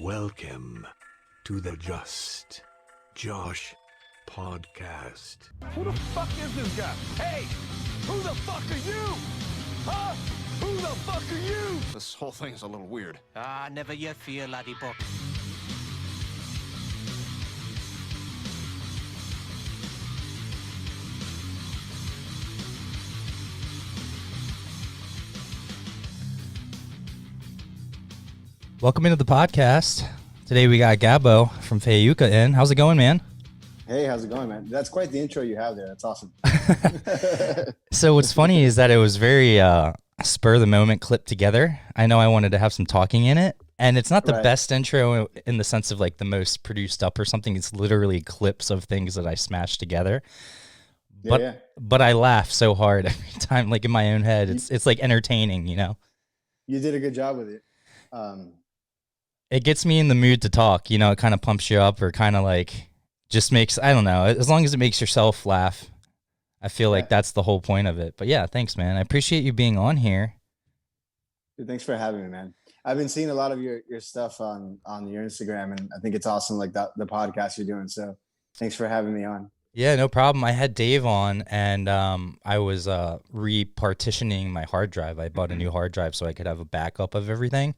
Welcome to the Just Josh podcast. Who the fuck is this guy? Hey, who the fuck are you? Huh? Who the fuck are you? This whole thing is a little weird. Never you fear, laddie buck. Welcome into the podcast. Today we got Gabo from Fayuca in. How's it going, man? Hey, how's it going, man? That's quite the intro you have there. That's awesome. So what's funny is that it was very spur of the moment clipped together. I know I wanted to have some talking in it, and it's not the best intro in the sense of like the most produced up or something. It's literally clips of things that I smashed together. But I laugh so hard every time, like in my own head. It's like entertaining, you know? You did a good job with it. It gets me in the mood to talk, you know, it kind of pumps you up or kind of like just makes, I don't know, as long as it makes yourself laugh, I feel like that's the whole point of it. But yeah, thanks, man. I appreciate you being on here. Dude, thanks for having me, man. I've been seeing a lot of your stuff on your Instagram, and I think it's awesome, like the podcast you're doing. So thanks for having me on. Yeah, no problem. I had Dave on, and I was repartitioning my hard drive. I bought a new hard drive so I could have a backup of everything.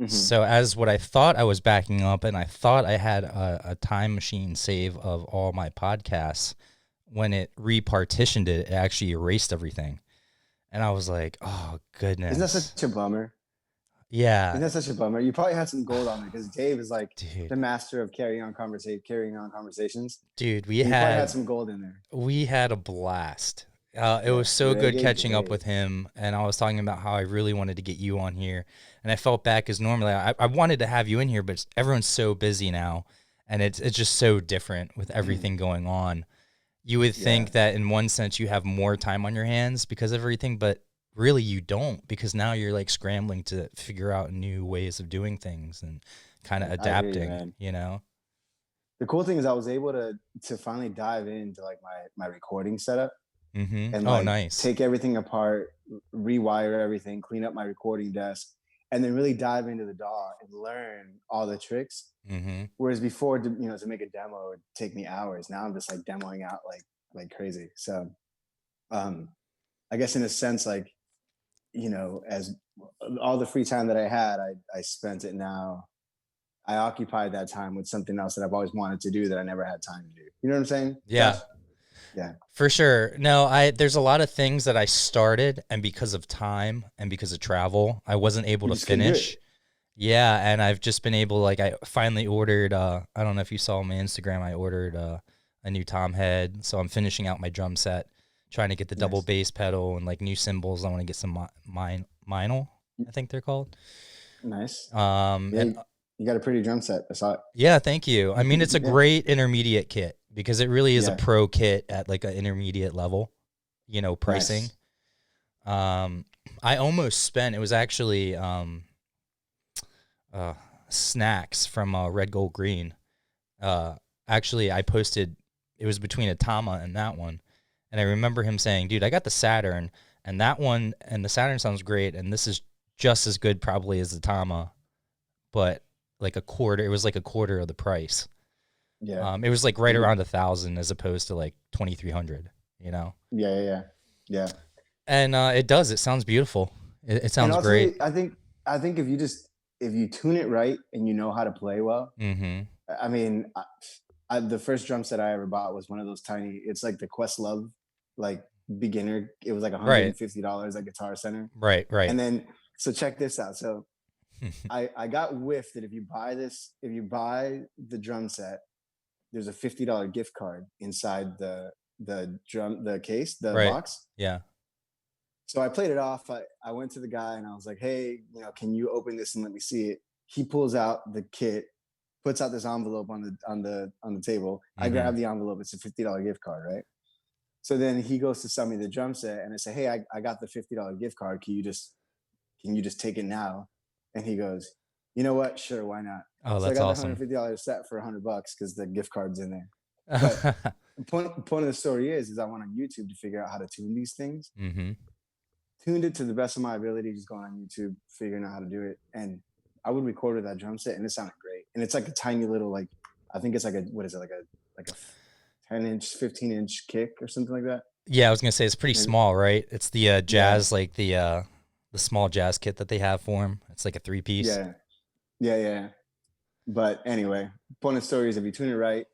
So as what I thought I was backing up, and I thought I had a time machine save of all my podcasts, when it repartitioned it, it actually erased everything. And I was like, oh, goodness. Isn't that such a bummer? Yeah. Isn't that such a bummer? You probably had some gold on it because Dave is like the master of carrying on conversations. Dude, you probably had some gold in there. We had a blast. It was so good catching up with him, and I was talking about how I really wanted to get you on here, and I felt bad because normally I wanted to have you in here, but everyone's so busy now, and it's just so different with everything going on. You would think that in one sense you have more time on your hands because of everything, but really you don't, because now you're like scrambling to figure out new ways of doing things and kind of adapting, you know? The cool thing is I was able to finally dive into like my recording setup. And nice. Take everything apart, rewire everything, clean up my recording desk, and then really dive into the DAW and learn all the tricks. Whereas before, to make a demo would take me hours. Now I'm just like demoing out like crazy. So, I guess in a sense, like, as all the free time that I had, I spent it now. I occupied that time with something else that I've always wanted to do that I never had time to do. You know what I'm saying? Yeah. Yeah, for sure. No, there's a lot of things that I started, and because of time and because of travel, I wasn't able to finish. Yeah, and I've just been able, like, I finally ordered, I don't know if you saw my Instagram, I ordered a new tom head, so I'm finishing out my drum set, trying to get the double bass pedal and, like, new cymbals. I want to get some Minel, I think they're called. Nice. And you got a pretty drum set. I saw it. Yeah, thank you. I mean, it's a great intermediate kit, because it really is a pro kit at like an intermediate level, pricing. Nice. I almost spent, it was actually Snacks from Red Gold Green. Actually, I posted, it was between a Tama and that one. And I remember him saying, dude, I got the Saturn, and that one, and the Saturn sounds great, and this is just as good probably as the Tama, but like it was like a quarter of the price. Yeah. It was like right around 1,000 as opposed to like 2,300, Yeah. And it sounds beautiful. It sounds great. I think if you tune it right and you know how to play well, I mean, the first drum set I ever bought was one of those tiny, it's like the Questlove, like beginner. It was like $150 at Guitar Center. Right. And then, so check this out. So I got whiffed that if you buy the drum set, there's a $50 gift card inside the case, the box. Yeah. So I played it off. I went to the guy and I was like, hey, can you open this and let me see it? He pulls out the kit, puts out this envelope on the table. I grab the envelope. It's a $50 gift card, right? So then he goes to sell me the drum set, and I say, hey, I got the $50 gift card. Can you just take it now? And he goes, you know what? Sure, why not? Oh, so that's I got awesome. the $150 set for $100 because the gift card's in there. But the point of the story is I went on YouTube to figure out how to tune these things. Tuned it to the best of my ability, just going on YouTube, figuring out how to do it. And I would record with that drum set, and it sounded great. and it's like a tiny little like I think it's like a what is it like a 10-inch, 15-inch kick or something like that. Yeah, I was gonna say it's pretty And, small, right? It's the jazz, like the small jazz kit that they have for him. It's like a 3-piece. Yeah. But anyway, point of the story is if you tune it right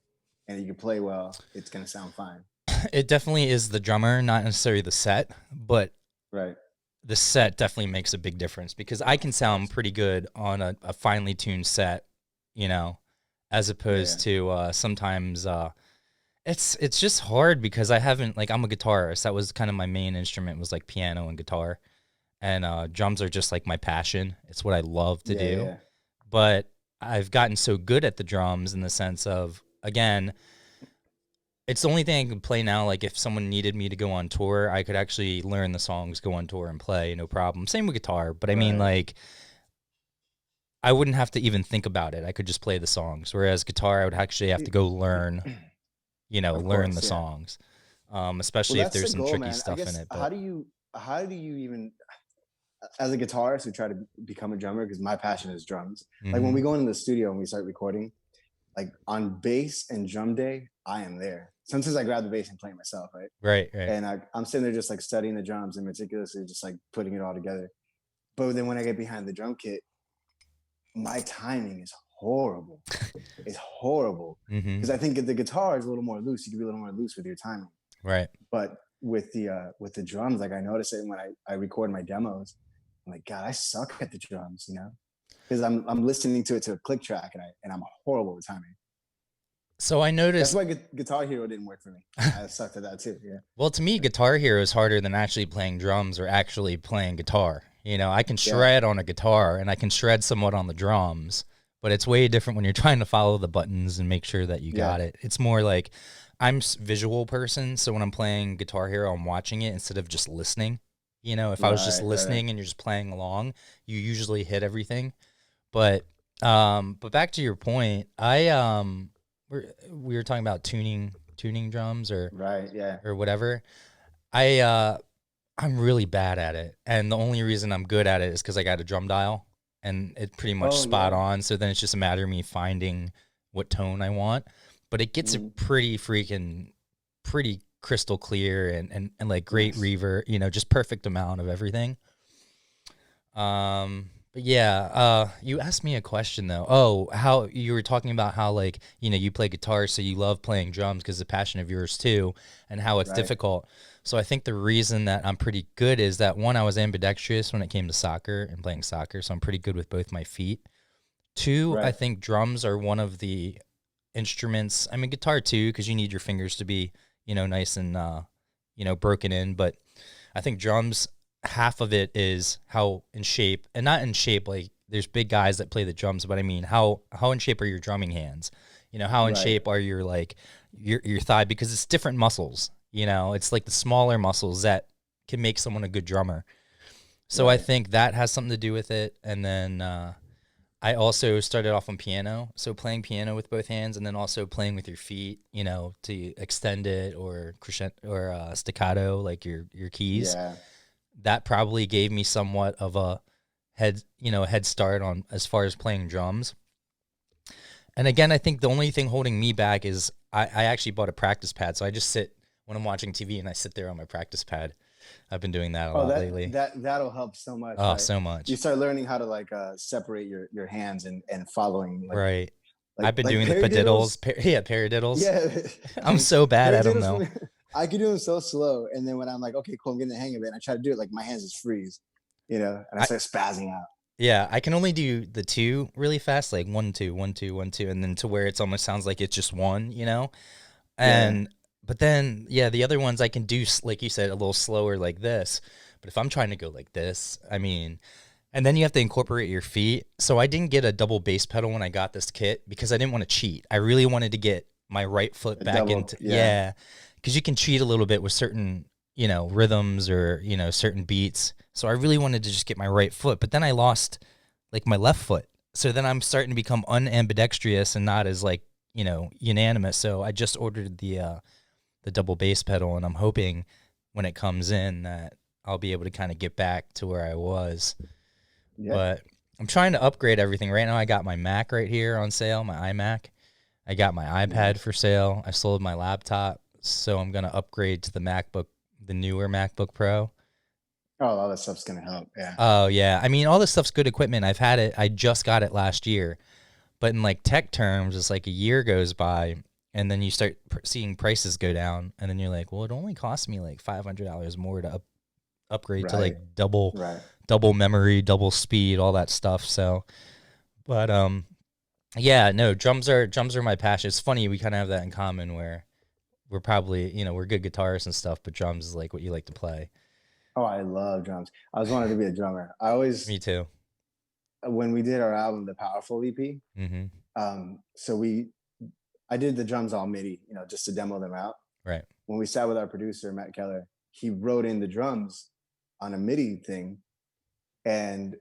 and you can play well, it's gonna sound fine. It definitely is the drummer, not necessarily the set, but Right. the set definitely makes a big difference because I can sound pretty good on a finely tuned set, you know, as opposed to sometimes it's just hard because I haven't like I'm a guitarist. That was kind of my main instrument was like piano and guitar, and drums are just like my passion. It's what I love to do. Yeah. But I've gotten so good at the drums in the sense of again, it's the only thing I can play now. Like if someone needed me to go on tour, I could actually learn the songs, go on tour and play, no problem. Same with guitar, but I mean like I wouldn't have to even think about it. I could just play the songs. Whereas guitar, I would actually have to go learn, learn the songs. Especially if there's some tricky stuff in it. But how do you even as a guitarist who try to become a drummer, because my passion is drums. Like when we go into the studio and we start recording, like on bass and drum day, I am there. Sometimes I grab the bass and play it myself, right? Right. And I'm sitting there just like studying the drums and meticulously just like putting it all together. But then when I get behind the drum kit, my timing is horrible. It's horrible because I think the guitar is a little more loose. You can be a little more loose with your timing, right? But with the drums, like I notice it when I record my demos. I'm like, God, I suck at the drums, because I'm listening to it to a click track and I'm horrible with timing. So I noticed that's why Guitar Hero didn't work for me. I sucked at that too. Yeah. Well, to me, Guitar Hero is harder than actually playing drums or actually playing guitar. I can shred on a guitar and I can shred somewhat on the drums, but it's way different when you're trying to follow the buttons and make sure that you got it. It's more like I'm a visual person, so when I'm playing Guitar Hero, I'm watching it instead of just listening. If I was just listening and you're just playing along, you usually hit everything. But back to your point, we were talking about tuning drums or or whatever. I'm really bad at it, and the only reason I'm good at it is because I got a drum dial, and it's pretty much spot on. So then it's just a matter of me finding what tone I want. But it gets it pretty crystal clear and like great reverb, just perfect amount of everything. But yeah, you asked me a question though. Oh, how you were talking about how like, you play guitar, so you love playing drums because it's a passion of yours too, and how it's difficult. So I think the reason that I'm pretty good is that one, I was ambidextrous when it came to soccer and playing soccer. So I'm pretty good with both my feet. Two, I think drums are one of the instruments. I mean, guitar too, because you need your fingers to be, nice and, broken in. But I think drums, half of it is how in shape, and not in shape, like there's big guys that play the drums, but I mean, how in shape are your drumming hands? How in shape are your, like your thigh, because it's different muscles, it's like the smaller muscles that can make someone a good drummer. So I think that has something to do with it. And then, I also started off on piano, so playing piano with both hands, and then also playing with your feet, to extend it or crescendo or staccato, like your keys. Yeah. That probably gave me somewhat of a head start on as far as playing drums. And again, I think the only thing holding me back is I actually bought a practice pad, so I just sit when I'm watching TV and I sit there on my practice pad. I've been doing that a lot lately. That'll help so much. Oh, so much. You start learning how to like separate your hands and following. Like, I've been doing the padiddles. Paradiddles. Yeah. I'm so bad at them though. I can do them so slow, and then when I'm like, okay, cool, I'm getting the hang of it, and I try to do it, like my hands just freeze, and I start spazzing out. Yeah, I can only do the two really fast, like 1 2 1 2 1 2, and then to where it almost sounds like it's just one, and. But then, the other ones I can do, like you said, a little slower like this. But if I'm trying to go like this, I mean, and then you have to incorporate your feet. So I didn't get a double bass pedal when I got this kit because I didn't want to cheat. I really wanted to get my right foot back into, because you can cheat a little bit with certain, rhythms or, certain beats. So I really wanted to just get my right foot. But then I lost like my left foot. So then I'm starting to become unambidextrous and not as like, unanimous. So I just ordered the double bass pedal, and I'm hoping when it comes in that I'll be able to kind of get back to where I was. Yeah. But I'm trying to upgrade everything. Right now I got my Mac right here on sale, my iMac. I got my iPad for sale. I sold my laptop, so I'm going to upgrade to the MacBook, the newer MacBook Pro. Oh, all that stuff's gonna help. Yeah. Oh, yeah. I mean, all this stuff's good equipment. I've had it. I just got it last year. But in like tech terms, it's like a year goes by and then you start seeing prices go down. And then you're like, well, it only cost me like $500 more to upgrade to like double memory, double speed, all that stuff. So, but yeah, no, drums are my passion. It's funny, we kind of have that in common where we're probably, we're good guitarists and stuff, but drums is like what you like to play. Oh, I love drums. I always wanted to be a drummer. I always, Me too. when we did our album, the Powerful EP, so I did the drums all MIDI, just to demo them out. Right. When we sat with our producer, Matt Keller, he wrote in the drums on a MIDI thing. And,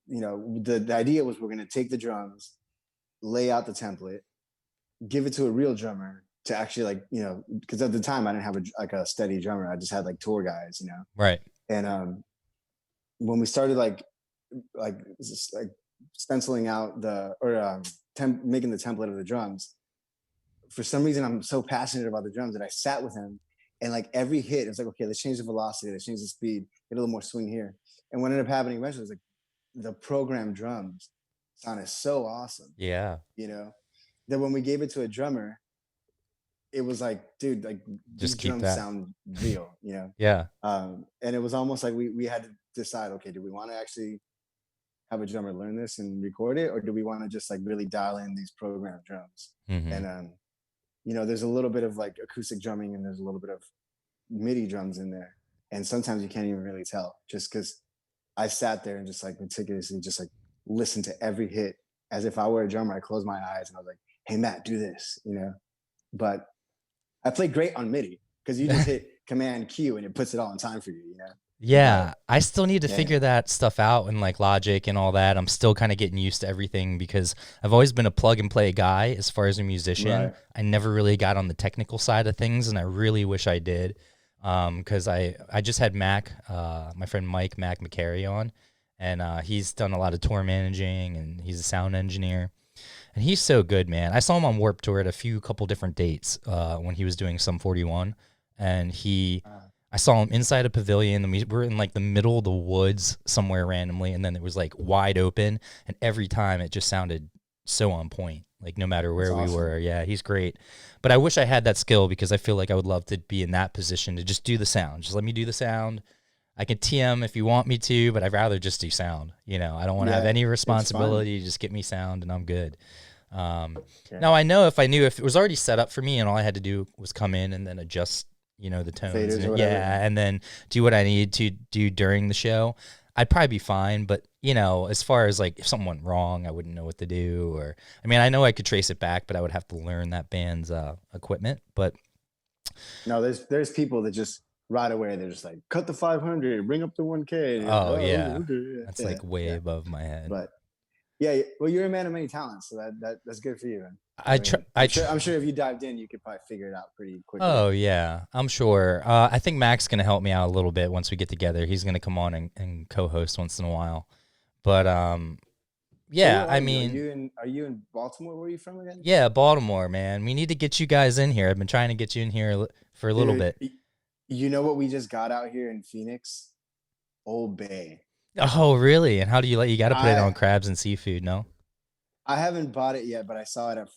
the idea was we're going to take the drums, lay out the template, give it to a real drummer to actually because at the time I didn't have a steady drummer. I just had like tour guys, Right. And when we started stenciling out making the template of the drums, for some reason I'm so passionate about the drums that I sat with him, and like every hit it was like, okay, let's change the velocity, let's change the speed, get a little more swing here. And what ended up happening eventually was like the programmed drums sounded so awesome. Yeah. That when we gave it to a drummer, it was like, dude, like just these drums sound real, Yeah. And it was almost like we had to decide, okay, do we want to actually have a drummer learn this and record it, or do we want to just like really dial in these programmed drums? And there's a little bit of like acoustic drumming and there's a little bit of MIDI drums in there, and sometimes you can't even really tell, just because I sat there and just like meticulously just like listened to every hit as if I were a drummer. I closed my eyes and I was like, hey Matt, do this, but I played great on MIDI because you just hit Command Q and it puts it all in time for you, Yeah, I still need to figure that stuff out in like Logic and all that. I'm still kind of getting used to everything because I've always been a plug and play guy as far as a musician. Right. I never really got on the technical side of things, and I really wish I did. Because I just had Mac, my friend Mike Mac McCary on, and he's done a lot of tour managing, and he's a sound engineer. And he's so good, man. I saw him on Warped Tour at a couple different dates when he was doing Sum 41, and I saw him inside a pavilion, and we were in like the middle of the woods somewhere randomly, and then it was like wide open, and every time it just sounded so on point, like no matter where we were. Yeah, he's great. But I wish I had that skill because I feel like I would love to be in that position to just do the sound. Just let me do the sound. I can TM if you want me to, but I'd rather just do sound. I don't want to have any responsibility. Just get me sound and I'm good. Now I know if it was already set up for me and all I had to do was come in and then adjust, the tones. And then do what I need to do during the show, I'd probably be fine. But, as far as like if something went wrong, I wouldn't know what to do. I know I could trace it back, but I would have to learn that band's equipment. But no, there's people that just right away they're just like, cut the 500, bring up the 1K. That's like way above my head. But yeah, well, you're a man of many talents, so that's good for you. I'm sure if you dived in, you could probably figure it out pretty quickly. Oh yeah, I'm sure. I think Mac's gonna help me out a little bit once we get together. He's gonna come on and co-host once in a while. But yeah, so are you in Baltimore? Where are you from again? Yeah, Baltimore, man. We need to get you guys in here. I've been trying to get you in here for a little bit. You know what we just got out here in Phoenix? Old Bay. Oh, really? And how do you you got to put it on crabs and seafood, no? I haven't bought it yet, but I saw it at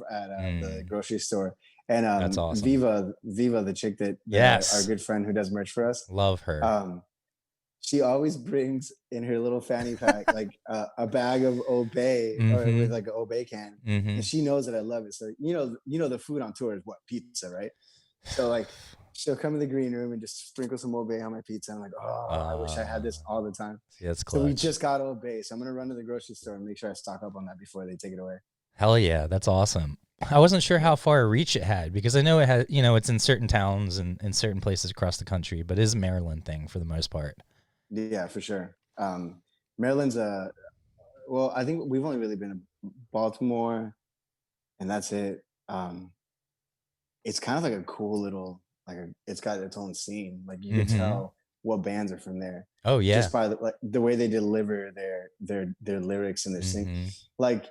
the grocery store. And that's awesome. Viva, the chick that our good friend who does merch for us. Love her. She always brings in her little fanny pack like a bag of Old Bay or with like an Old Bay can, and she knows that I love it. So the food on tour is what? Pizza, right? So like she'll come in the green room and just sprinkle some Old Bay on my pizza. I'm like, I wish I had this all the time. Yeah, it's clutch. So we just got Old Bay, so I'm gonna run to the grocery store and make sure I stock up on that before they take it away. Hell yeah, that's awesome. I wasn't sure how far a reach it had because I know it had, it's in certain towns and in certain places across the country, but it is a Maryland thing for the most part. Yeah, for sure. Maryland's I think we've only really been to Baltimore, and that's it. It's kind of like a cool little it's got its own scene. Like you can tell what bands are from there. Oh yeah. Just by the way they deliver their lyrics and their sing. Like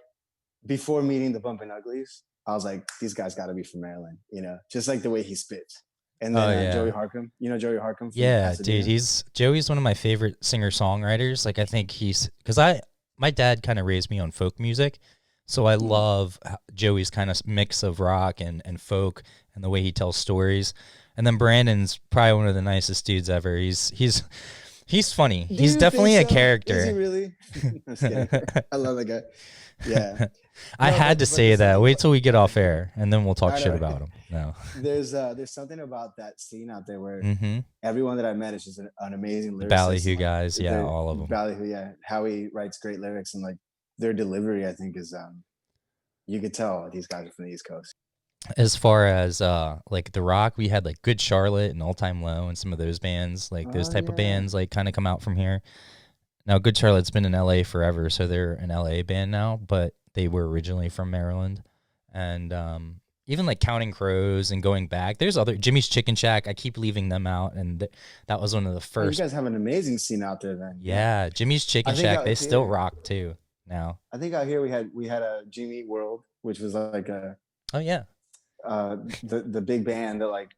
before meeting the Bumpin' Uglies, I was like, these guys got to be from Maryland, you know, just like the way he spits. And then Joey Harcum, you know Joey Harcum? From Pasadena? Dude, Joey's one of my favorite singer-songwriters. Like I think because my dad kind of raised me on folk music, so I love Joey's kind of mix of rock and folk and the way he tells stories. And then Brandon's probably one of the nicest dudes ever. He's funny. He's definitely a character. Is he really? I'm just kidding. I love that guy. Yeah. I had to say that. Wait till we get off air, and then we'll talk shit about him. No. There's something about that scene out there where everyone that I met is just an amazing lyricist. Ballyhoo guys, yeah, all of them. Ballyhoo, yeah. Howie writes great lyrics, and like their delivery, I think, is you could tell these guys are from the East Coast. As far as like the rock, we had like Good Charlotte and All Time Low and some of those bands, like those type of bands, like kind of come out from here. Now, Good Charlotte's been in LA forever, so they're an LA band now, but they were originally from Maryland. And even like Counting Crows and going back, there's other Jimmy's Chicken Shack. I keep leaving them out, and that was one of the first. You guys have an amazing scene out there, then. Yeah, Jimmy's Chicken Shack. They still rock too now. I think out here we had a Jimmy World, which was like a the big band that like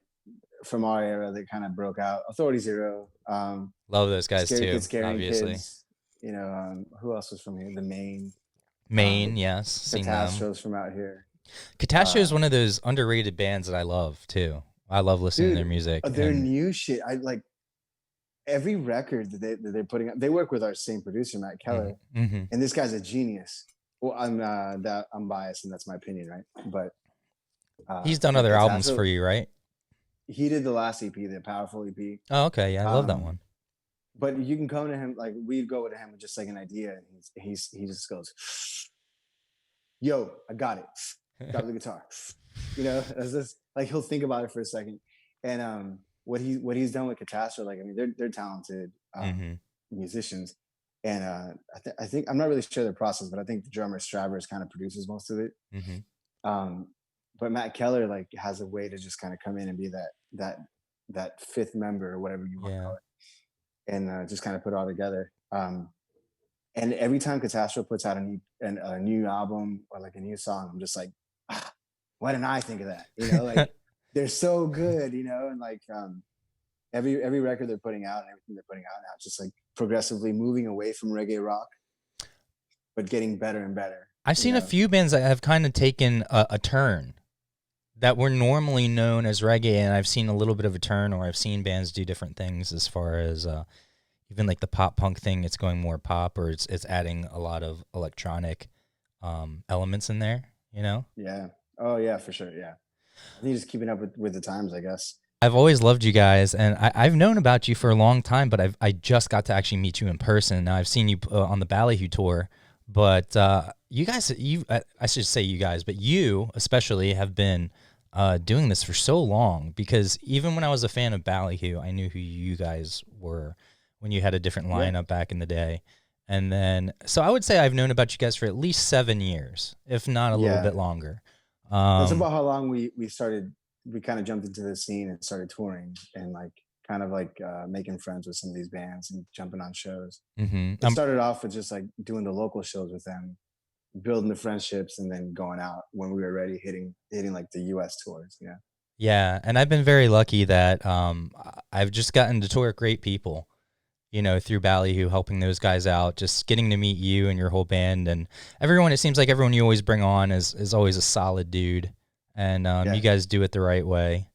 from our era that kind of broke out. Authority Zero. Love those guys Scary too. Kids, Scaring Obviously, Kids. You know, who else was from here? The Maine, yes. Catastro's from out here. Catastro is one of those underrated bands that I love too. I love listening to their music. Their new shit. I like every record that they're putting out. They work with our same producer, Matt Keller, and this guy's a genius. Well, I'm biased, and that's my opinion, right? But he's done other albums for you, right? He did the last EP, the Powerful EP. Oh, okay, yeah, I love that one. But you can come to him, like we'd go to him with just like an idea, and he just goes, "Yo, I got it. Got the guitar." You know, it's just like he'll think about it for a second. And what he's done with Catastro, like I mean, they're talented musicians, and I think I'm not really sure their process, but I think the drummer Stravers kind of produces most of it. But Matt Keller like has a way to just kind of come in and be that fifth member or whatever you want to call it. And just kind of put it all together. And every time Catastro puts out a new album or like a new song, I'm just like, why didn't I think of that? You know, like they're so good, you know, and like every record they're putting out and everything they're putting out now, just like progressively moving away from reggae rock, but getting better and better. I've seen a few bands that have kind of taken a turn that were normally known as reggae, and I've seen a little bit of a turn, or I've seen bands do different things as far as even like the pop punk thing. It's going more pop, or it's adding a lot of electronic elements in there, you know? Yeah. Oh yeah, for sure. Yeah. I think just keeping up with the times, I guess. I've always loved you guys, and I've known about you for a long time, but I just got to actually meet you in person. Now I've seen you on the Ballyhoo tour, but you guys, I should say you guys, but you especially have been doing this for so long, because even when I was a fan of Ballyhoo, I knew who you guys were when you had a different lineup back in the day. And then, so I would say I've known about you guys for at least 7 years, if not a little bit longer. That's about how long we kind of jumped into the scene and started touring and like kind of like making friends with some of these bands and jumping on shows. It started off with just like doing the local shows with them, building the friendships, and then going out when we were ready, hitting like the US tours. Yeah, and I've been very lucky that I've just gotten to tour with great people, you know, through Ballyhoo, helping those guys out, just getting to meet you and your whole band, and everyone. It seems like everyone you always bring on is always a solid dude, and you guys do it the right way.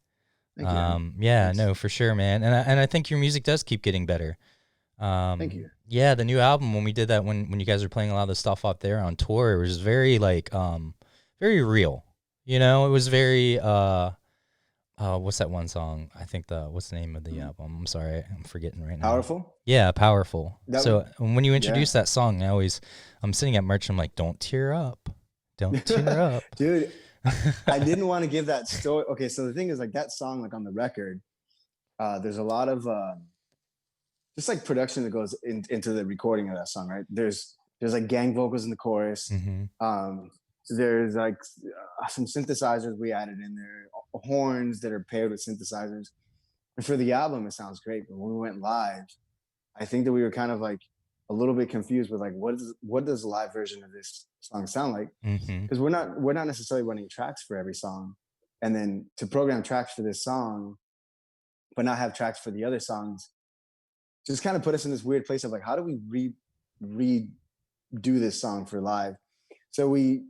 Thank you. Yeah, Thanks. No, for sure, man, and I think your music does keep getting better. Thank you. Yeah, the new album, when we did that, when you guys were playing a lot of the stuff out there on tour, it was very like very real. You know, it was very what's that one song? I think what's the name of the album? I'm sorry, I'm forgetting right now. Powerful? Yeah, Powerful. So when you introduce that song, I'm sitting at merch, I'm like, don't tear up. Don't tear up. Dude, I didn't want to give that story. Okay, so the thing is, like, that song, like on the record, there's a lot of just like production that goes into the recording of that song, right? There's like gang vocals in the chorus. There's like some synthesizers we added in there, horns that are paired with synthesizers. And for the album, it sounds great. But when we went live, I think that we were kind of like a little bit confused with like, what does the live version of this song sound like? Because we're not necessarily running tracks for every song. And then to program tracks for this song, but not have tracks for the other songs, just kind of put us in this weird place of like, how do we redo this song for live? So we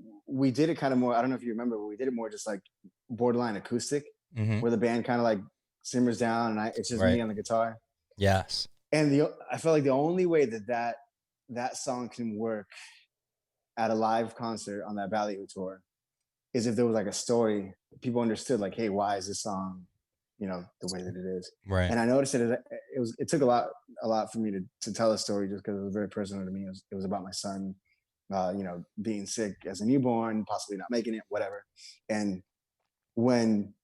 did it kind of more, I don't know if you remember, but we did it more just like borderline acoustic, where the band kind of like simmers down and it's just me on the guitar. Yes. And I felt like the only way that song can work at a live concert on that Ballyhoo tour is if there was like a story, people understood like, hey, why is this song, the way that it is? Right. And I noticed it took a lot for me to tell a story, just because it was very personal to me. It was about my son, being sick as a newborn, possibly not making it, whatever. And when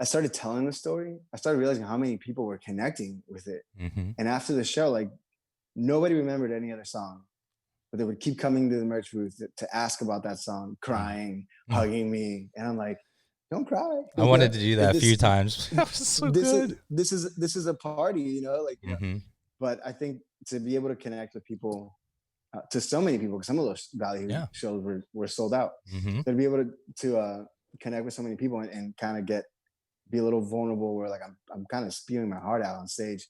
I started telling the story, I started realizing how many people were connecting with it. And after the show, like, nobody remembered any other song, but they would keep coming to the merch booth to ask about that song, crying, hugging me. And I'm like, don't cry. I wanted to do that a few times. That was so good. This is a party, But I think to be able to connect with people, to so many people, because some of those Ballyhoo shows were sold out. So to be able to connect with so many people and kind of be a little vulnerable, where like I'm kind of spewing my heart out on stage,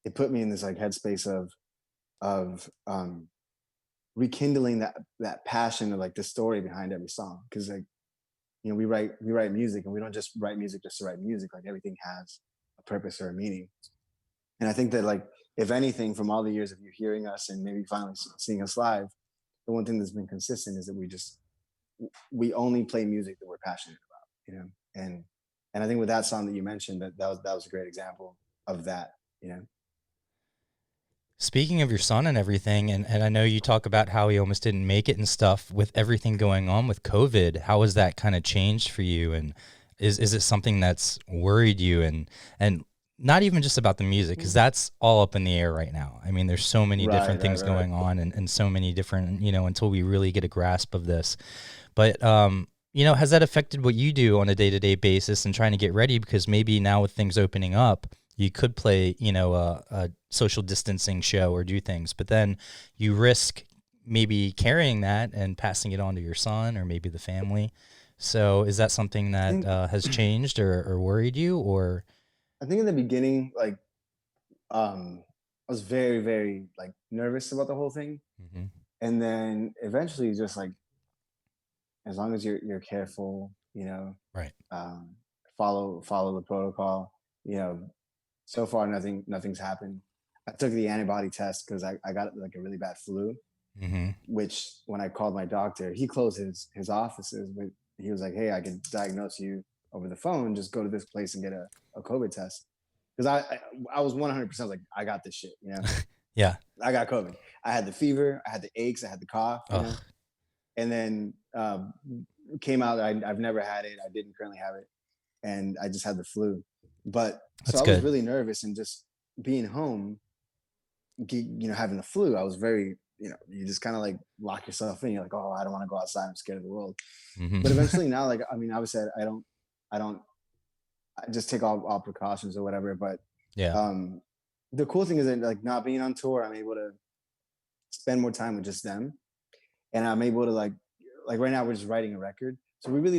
it put me in this like headspace of rekindling that passion of like the story behind every song. Because like, we write music, and we don't just write music just to write music. Like, everything has a purpose or a meaning. And I think that, like, if anything, from all the years of you hearing us and maybe finally seeing us live, the one thing that's been consistent is that we only play music that we're passionate about, and I think with that song that you mentioned, that was a great example of that. Speaking of your son and everything, and I know you talk about how he almost didn't make it and stuff with everything going on with COVID, how has that kind of changed for you? And is it something that's worried you, and not even just about the music, because that's all up in the air right now. I mean, there's so many different things going on, and so many different, until we really get a grasp of this. But, has that affected what you do on a day-to-day basis and trying to get ready? Because maybe now with things opening up, you could play, a social distancing show or do things, but then you risk maybe carrying that and passing it on to your son or maybe the family. So is that something that has changed or worried you? Or I think in the beginning, like, I was very, very like nervous about the whole thing. And then eventually just like, as long as you're careful, right. Follow the protocol, so far nothing's happened. I took the antibody test because I got like a really bad flu, which when I called my doctor, he closed his offices, but he was like, hey, I can diagnose you over the phone. Just go to this place and get a COVID test. Because I was 100% like, I got this shit, Yeah. I got COVID. I had the fever, I had the aches, I had the cough, and then came out. I've never had it. I didn't currently have it, and I just had the flu. But That's so I good. was really nervous, and just being home, having the flu, I was very, you just kind of like lock yourself in. You're like, oh, I don't want to go outside. I'm scared of the world. But eventually now, like, I mean, obviously I just take all precautions or whatever. But the cool thing is that, like, not being on tour, I'm able to spend more time with just them, and I'm able to like right now we're just writing a record, so we really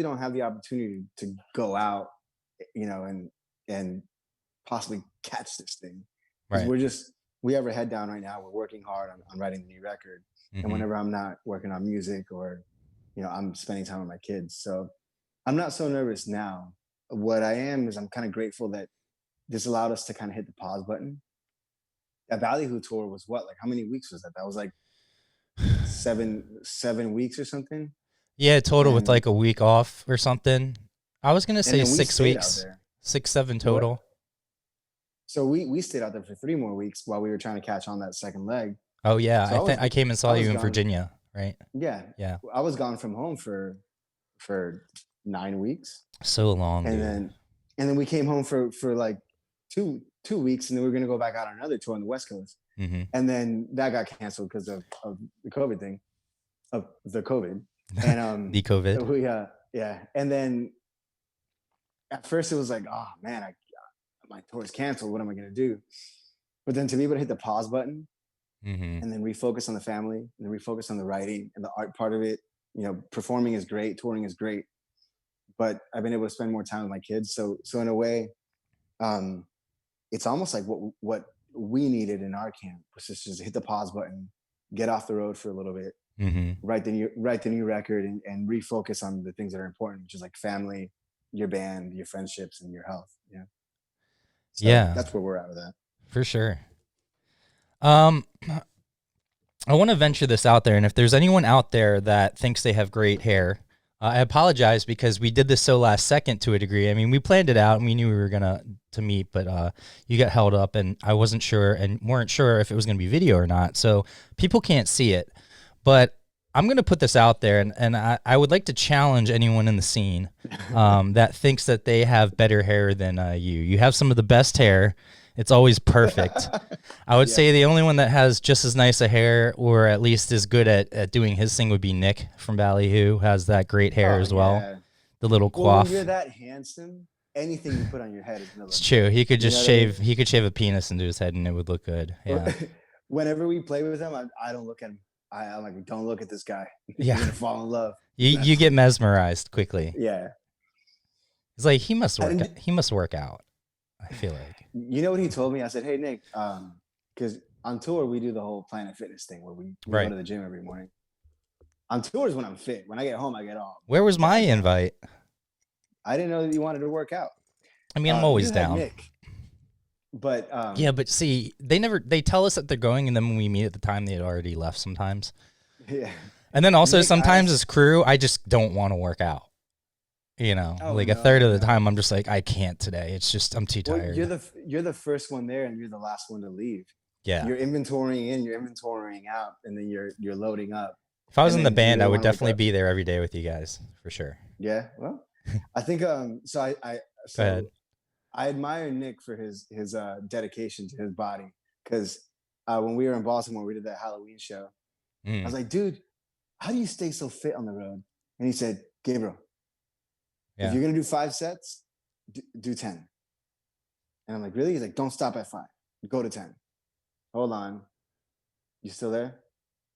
don't have the opportunity to go out, and possibly catch this thing, because we have our head down right now. We're working hard on writing the new record, and whenever I'm not working on music, or I'm spending time with my kids, so I'm not so nervous now. What I am is I'm kind of grateful that this allowed us to kind of hit the pause button. That Ballyhoo tour was what, like, how many weeks was that? That was like 7 weeks or something. Yeah, total, with like a week off or something. I was gonna say 6 weeks, 6-7 total. What? So we stayed out there for 3 more weeks while we were trying to catch on that second leg. Oh yeah, So I came and saw you in gone, Virginia, right? Yeah. I was gone from home for 9 weeks. So long, and dude. then we came home for like 2 weeks, and then we were gonna go back out on another tour on the West Coast. And then that got canceled because of the COVID thing, of the COVID, and the COVID. And then at first it was like, oh man, my tour is canceled. What am I going to do? But then to be able to hit the pause button Mm-hmm. and then refocus on the family and then refocus on the writing and the art part of it. You know, performing is great, touring is great, but I've been able to spend more time with my kids. So in a way, it's almost like what we needed in our camp was just hit the pause button, get off the road for a little bit, Mm-hmm. write the new record, and refocus on the things that are important, which is like family, your band, your friendships, and your health. Yeah. So Yeah, that's where we're at with that. for sure. I want to venture this out there, and if there's anyone out there that thinks they have great hair, I apologize because we did this so last second to a degree. I mean, we planned it out and we knew we were gonna to meet, but you got held up, and I wasn't sure and weren't sure if it was gonna be video or not. So people can't see it, but I'm gonna put this out there, and I would like to challenge anyone in the scene that thinks that they have better hair than you. You have some of the best hair. It's always perfect. I would say the only one that has just as nice a hair, or at least is good at doing his thing, would be Nick from Ballyhoo, who has that great hair as well. Yeah. The little Well, when coif. you're that handsome, anything you put on your head is gonna look It's true. He could just You know what I shave. He could shave a penis into his head, and it would look good. Yeah. Whenever we play with him, I don't look at him. I'm like, don't look at this guy. Yeah. You're gonna fall in love. You get mesmerized quickly. Yeah. It's like he must work. And- He must work out. I feel like. You know what he told me? I said, hey Nick, because on tour we do the whole Planet Fitness thing where we Right. go to the gym every morning. On tour is when I'm fit. When I get home, I get off. Where was my invite? I didn't know that you wanted to work out. I mean, I'm always You had down. Nick. But Yeah, but see, they tell us that they're going, and then when we meet at the time, they had already left sometimes. yeah. And then also Nick, sometimes as crew, I just don't want to work out. You know, Oh, like a no, third of the no. time, I'm just like, I can't today. It's just I'm too Well, tired. you're the first one there, and you're the last one to leave. Yeah. You're inventorying in, you're inventorying out, and then you're loading up. If I was and in the then band, you I would wanna wake definitely up. be there every day with you guys for sure. Yeah. Well, I think so. Go ahead. I admire Nick for his dedication to his body, because when we were in Baltimore, we did that Halloween show. I Mm. was like, dude, how do you stay so fit on the road? And he said, Gabriel, Yeah. if you're gonna do 5 sets, do 10. And I'm like, really? He's like, don't stop at 5. Go to 10. Hold on. You still there?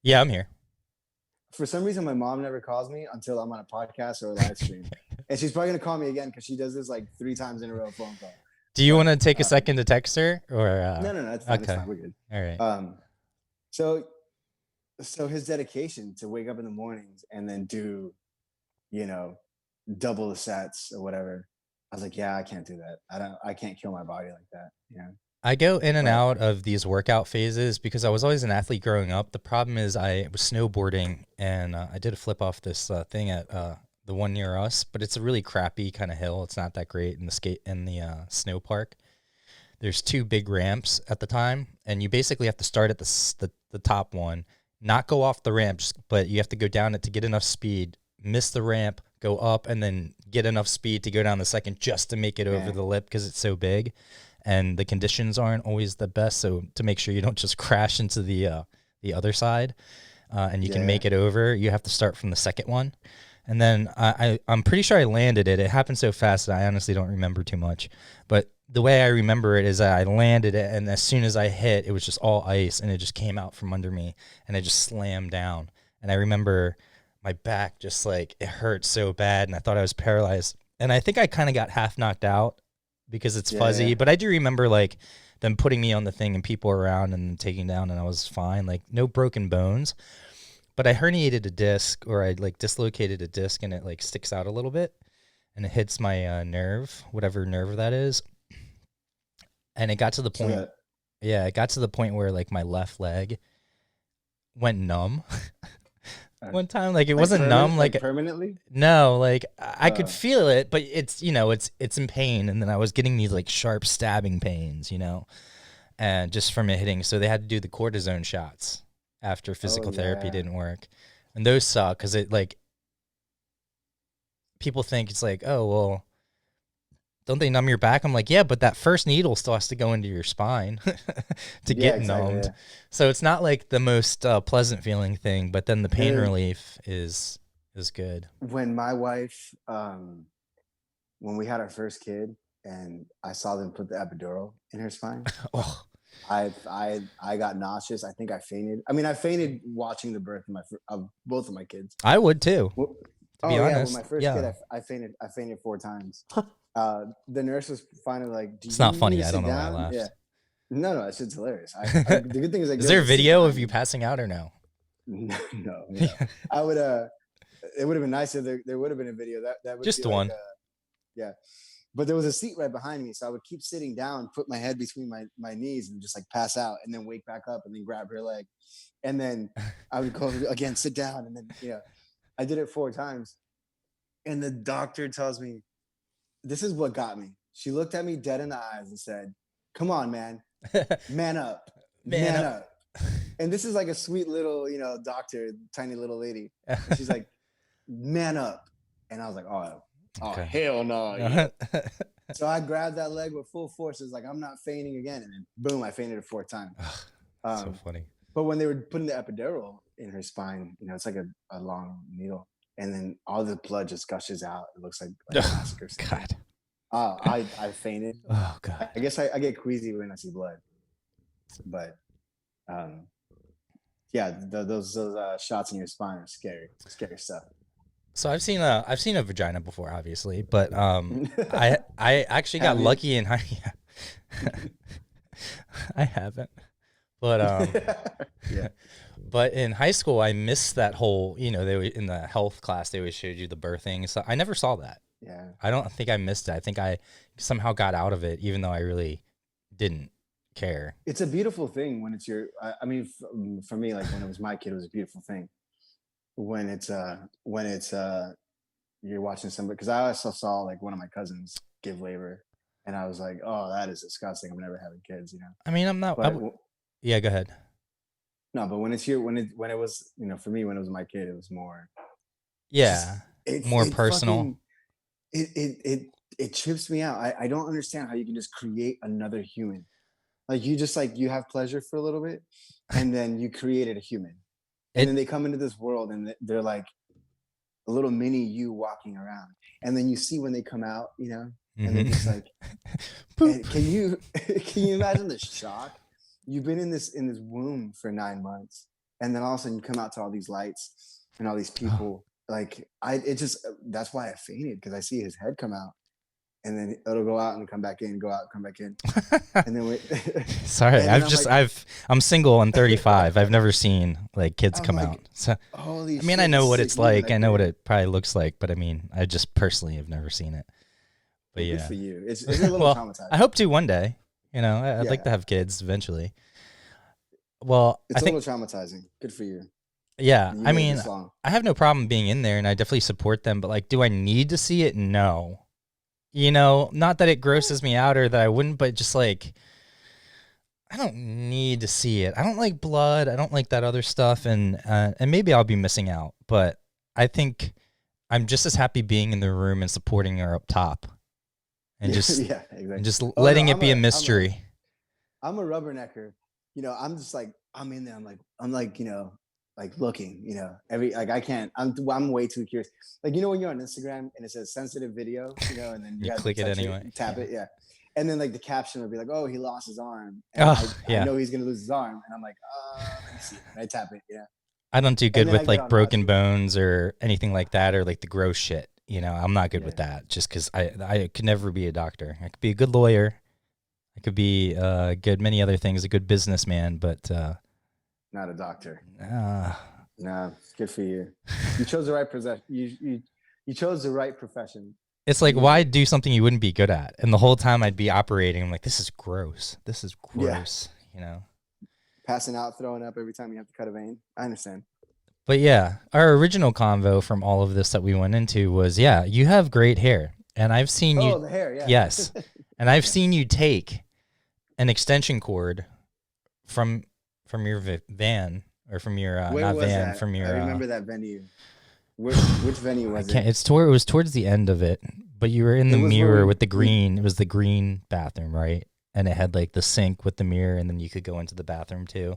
Yeah, I'm here. For some reason, my mom never calls me until I'm on a podcast or a live stream. And she's probably gonna call me again because she does this like 3 times in a row phone call. Do you want to take a second to text her, or No, it's fine. okay. It's fine. We're good. All right. So his dedication to wake up in the mornings and then do, double the sets or whatever. I was like, yeah, I can't do that. I can't kill my body like that. Yeah. I go in and Right. out of these workout phases because I was always an athlete growing up. The problem is I was snowboarding, and I did a flip off this thing at the one near us, but it's a really crappy kind of hill. It's not that great in the snow park. There's 2 big ramps at the time, and you basically have to start at the top one, not go off the ramps, but you have to go down it to get enough speed, miss the ramp, go up, and then get enough speed to go down the second just to make it over Man. the lip because it's so big. And the conditions aren't always the best, so to make sure you don't just crash into the other side, and you can make it over, you have to start from the second one. And then I'm pretty sure I landed it. It happened so fast that I honestly don't remember too much. But the way I remember it is that I landed it, and as soon as I hit, it was just all ice, and it just came out from under me, and it just slammed down. And I remember my back just like, it hurt so bad, and I thought I was paralyzed. And I think I kind of got half knocked out because it's fuzzy. Yeah. But I do remember like them putting me on the thing and people around and taking down, and I was fine. Like no broken bones. But I herniated a disc, or I like dislocated a disc, and it like sticks out a little bit, and it hits my nerve, whatever nerve that is. And it got to the point, it got to the point where like my left leg went numb. One time, like it wasn't numb, like permanently. no, like I could feel it, but it's it's in pain, and then I was getting these like sharp stabbing pains, and just from it hitting. So they had to do the cortisone shots after physical therapy didn't work, and those suck because it like people think it's like, oh well, don't they numb your back? I'm like, yeah, but that first needle still has to go into your spine to get numbed. Yeah. So it's not like the most pleasant feeling thing, but then the pain relief is good. When my wife, when we had our first kid, and I saw them put the epidural in her spine. Oh, I got nauseous. I think I fainted. I mean, I fainted watching the birth of both of my kids. I would too. Well, To be honest, well, my first kid, I fainted 4 times. The nurse was finally like, it's not funny. I don't know why I laughed. Yeah. No, that shit's hilarious. The good thing is, is there a video of you passing out or no? No. I would. It would have been nice if there would have been a video. That would Just be one. Yeah. But there was a seat right behind me, so I would keep sitting down, put my head between my knees, and just like pass out, and then wake back up, and then grab her leg, and then I would go again, sit down, and then I did it 4 times, and the doctor tells me, "This is what got me." She looked at me dead in the eyes and said, "Come on, man, man up, man up." And this is like a sweet little, doctor, tiny little lady. And she's like, "Man up," and I was like, "Oh, okay. Hell no!" So I grabbed that leg with full force. It's like, I'm not fainting again, and then boom, I fainted a 4th time. So funny. But when they were putting the epidural in her spine, it's like a long needle, and then all the blood just gushes out. It looks like a massacre. God. I fainted. Oh God. I guess I get queasy when I see blood. But those shots in your spine are scary stuff. So I've seen a vagina before, obviously, but I actually got lucky in high. I haven't, but yeah. But in high school, I missed that whole. They in the health class they always showed you the birthing, so I never saw that. Yeah. I don't think I missed it. I think I somehow got out of it, even though I really didn't care. It's a beautiful thing when it's your. I mean, for me, like when it was my kid, it was a beautiful thing. When it's you're watching somebody, because I also saw like one of my cousins give labor, and I was like, oh, that is disgusting. I'm never having kids, I mean, I'm not. Yeah, go ahead. No, but when it was for me, when it was my kid, it was more. Yeah, more personal. It trips me out. I don't understand how you can just create another human. Like you have pleasure for a little bit, and then you created a human. And then they come into this world and they're like a little mini you walking around. And then you see when they come out, and they're just like, can you imagine the shock? You've been in this womb for 9 months, and then all of a sudden you come out to all these lights and all these people. Like that's why I fainted, because I see his head come out. And then it'll go out and come back in, go out, come back in. And then sorry, I'm single and 35. I've never seen like kids come out. So I mean, I know what it's like. I know what it probably looks like, but I mean, I just personally have never seen it. But good for you. It's a little traumatizing. I hope to one day. I'd like to have kids eventually. Well, it's a little traumatizing. Good for you. Yeah, I mean, I have no problem being in there, and I definitely support them. But like, do I need to see it? No. Not that it grosses me out or that I wouldn't, but just like, I don't need to see it. I don't like blood. I don't like that other stuff. And maybe I'll be missing out, but I think I'm just as happy being in the room and supporting her up top and just, exactly. And just letting it be a mystery. I'm a rubbernecker. I'm just like, I'm in there. I'm like, like looking, I can't, I'm way too curious. Like, when you're on Instagram and it says sensitive video, and then you click it anyway, tap it. Yeah. And then like the caption would be like, oh, he lost his arm. And I know he's going to lose his arm. And I'm like, let me see it. And I tap it. Yeah. I don't do good with like broken bones or anything like that, or like the gross shit. I'm not good with that, just because I could never be a doctor. I could be a good lawyer. I could be many other things, a good businessman, but not a doctor. No, good for you. You chose the right profession. You chose the right profession. It's like, why do something you wouldn't be good at? And the whole time I'd be operating, I'm like, this is gross. This is gross. Passing out, throwing up every time you have to cut a vein. I understand. But yeah, our original convo from all of this that we went into was, you have great hair, and I've seen you. Oh, the hair, yeah. Yes, and I've seen you take an extension cord from your van, or from your Where was van, that? from your. I remember that venue. Which venue was it? It was towards the end of it, but you were in the mirror with the green. It was the green bathroom, right? And it had like the sink with the mirror, and then you could go into the bathroom too.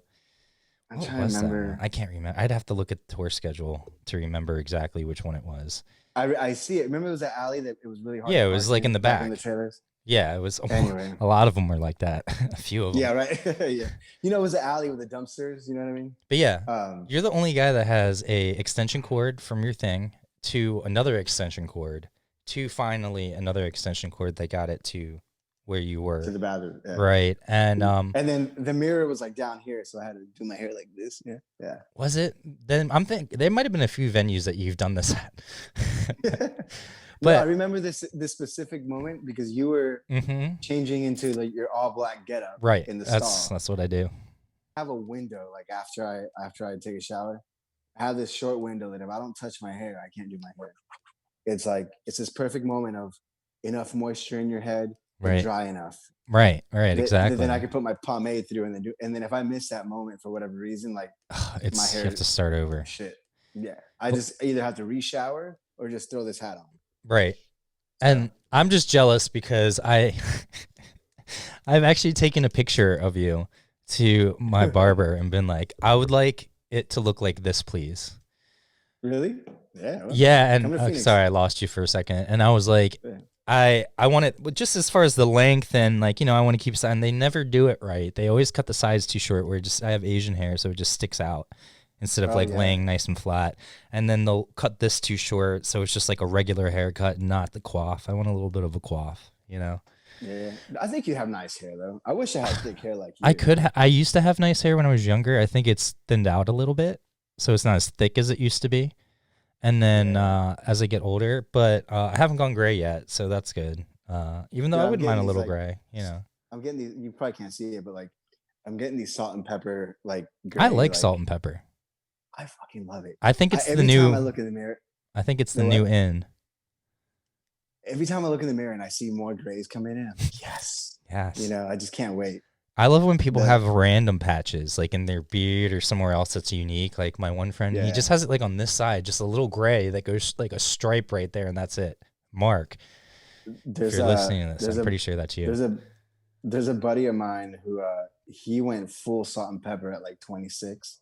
I'm trying to remember. I can't remember. I'd have to look at the tour schedule to remember exactly which one it was. I see it. Remember, it was that alley that it was really hard. Yeah, it was like in the back. In the trailers. Yeah, it was. Anyway. A lot of them were like that. A few of them. Yeah, right. Yeah. You know, it was an alley with the dumpsters. You know what I mean? But yeah, Um, you're the only guy that has a extension cord from your thing to another extension cord to finally another extension cord that got it to where you were. to the bathroom. Yeah. Right. And And then the mirror was like down here, so I had to do my hair like this. Yeah. Yeah. was it? Then I'm thinking there might have been a few venues that you've done this at. No, I But remember this specific moment because you were mhm, changing into like your all black getup right. in the That's stall. that's what I do. I have a window like after I take a shower. I have this short window that if I don't touch my hair, I can't do my hair. It's like it's this perfect moment of enough moisture in your head, but Right. dry enough. Right. Right. That Exactly. then I can put my pomade through and then do. And then if I miss that moment for whatever reason, like It's my you hair, have to start over. shit. Yeah, I just either have to re-shower or just throw this hat on. Right. And I'm just jealous because I've actually taken a picture of you to my barber and been like, I would like it to look like this, please. Really? Yeah. Well, Yeah, come and to Phoenix. sorry, I lost you for a second. And I was like, Yeah. I want it just as far as the length and like, you know, I want to keep and they never do it right. They always cut the sides too short where I have Asian hair, so it just sticks out instead of Oh, like yeah. laying nice and flat. And then they'll cut this too short, so it's just like a regular haircut, not the coif. I want a little bit of a coif, you know. Yeah. I think you have nice hair though. I wish I had thick hair like you. I used to have nice hair when I was younger. I think it's thinned out a little bit, so it's not as thick as it used to be. And then as I get older, but I haven't gone gray yet, so that's good. Even though Yeah, I I'm wouldn't mind a getting little these, gray, you know. I'm getting these. You probably can't see it, but like I'm getting these salt and pepper like. I gray, like salt and pepper. I fucking love it. I think it's the every new. time I look in the mirror, I think it's the The new what? in. every time I look in the mirror and I see more grays coming in, I'm like, yes. Yes. You know, I just can't wait. I love when people The- have random patches, like in their beard or somewhere else that's unique. Like my one friend, he Yeah. just has it like on this side, just a little gray that goes like a stripe right there, and that's it. Mark, if you're listening to this, I'm pretty sure that's you. There's a buddy of mine who he went full salt and pepper at like 26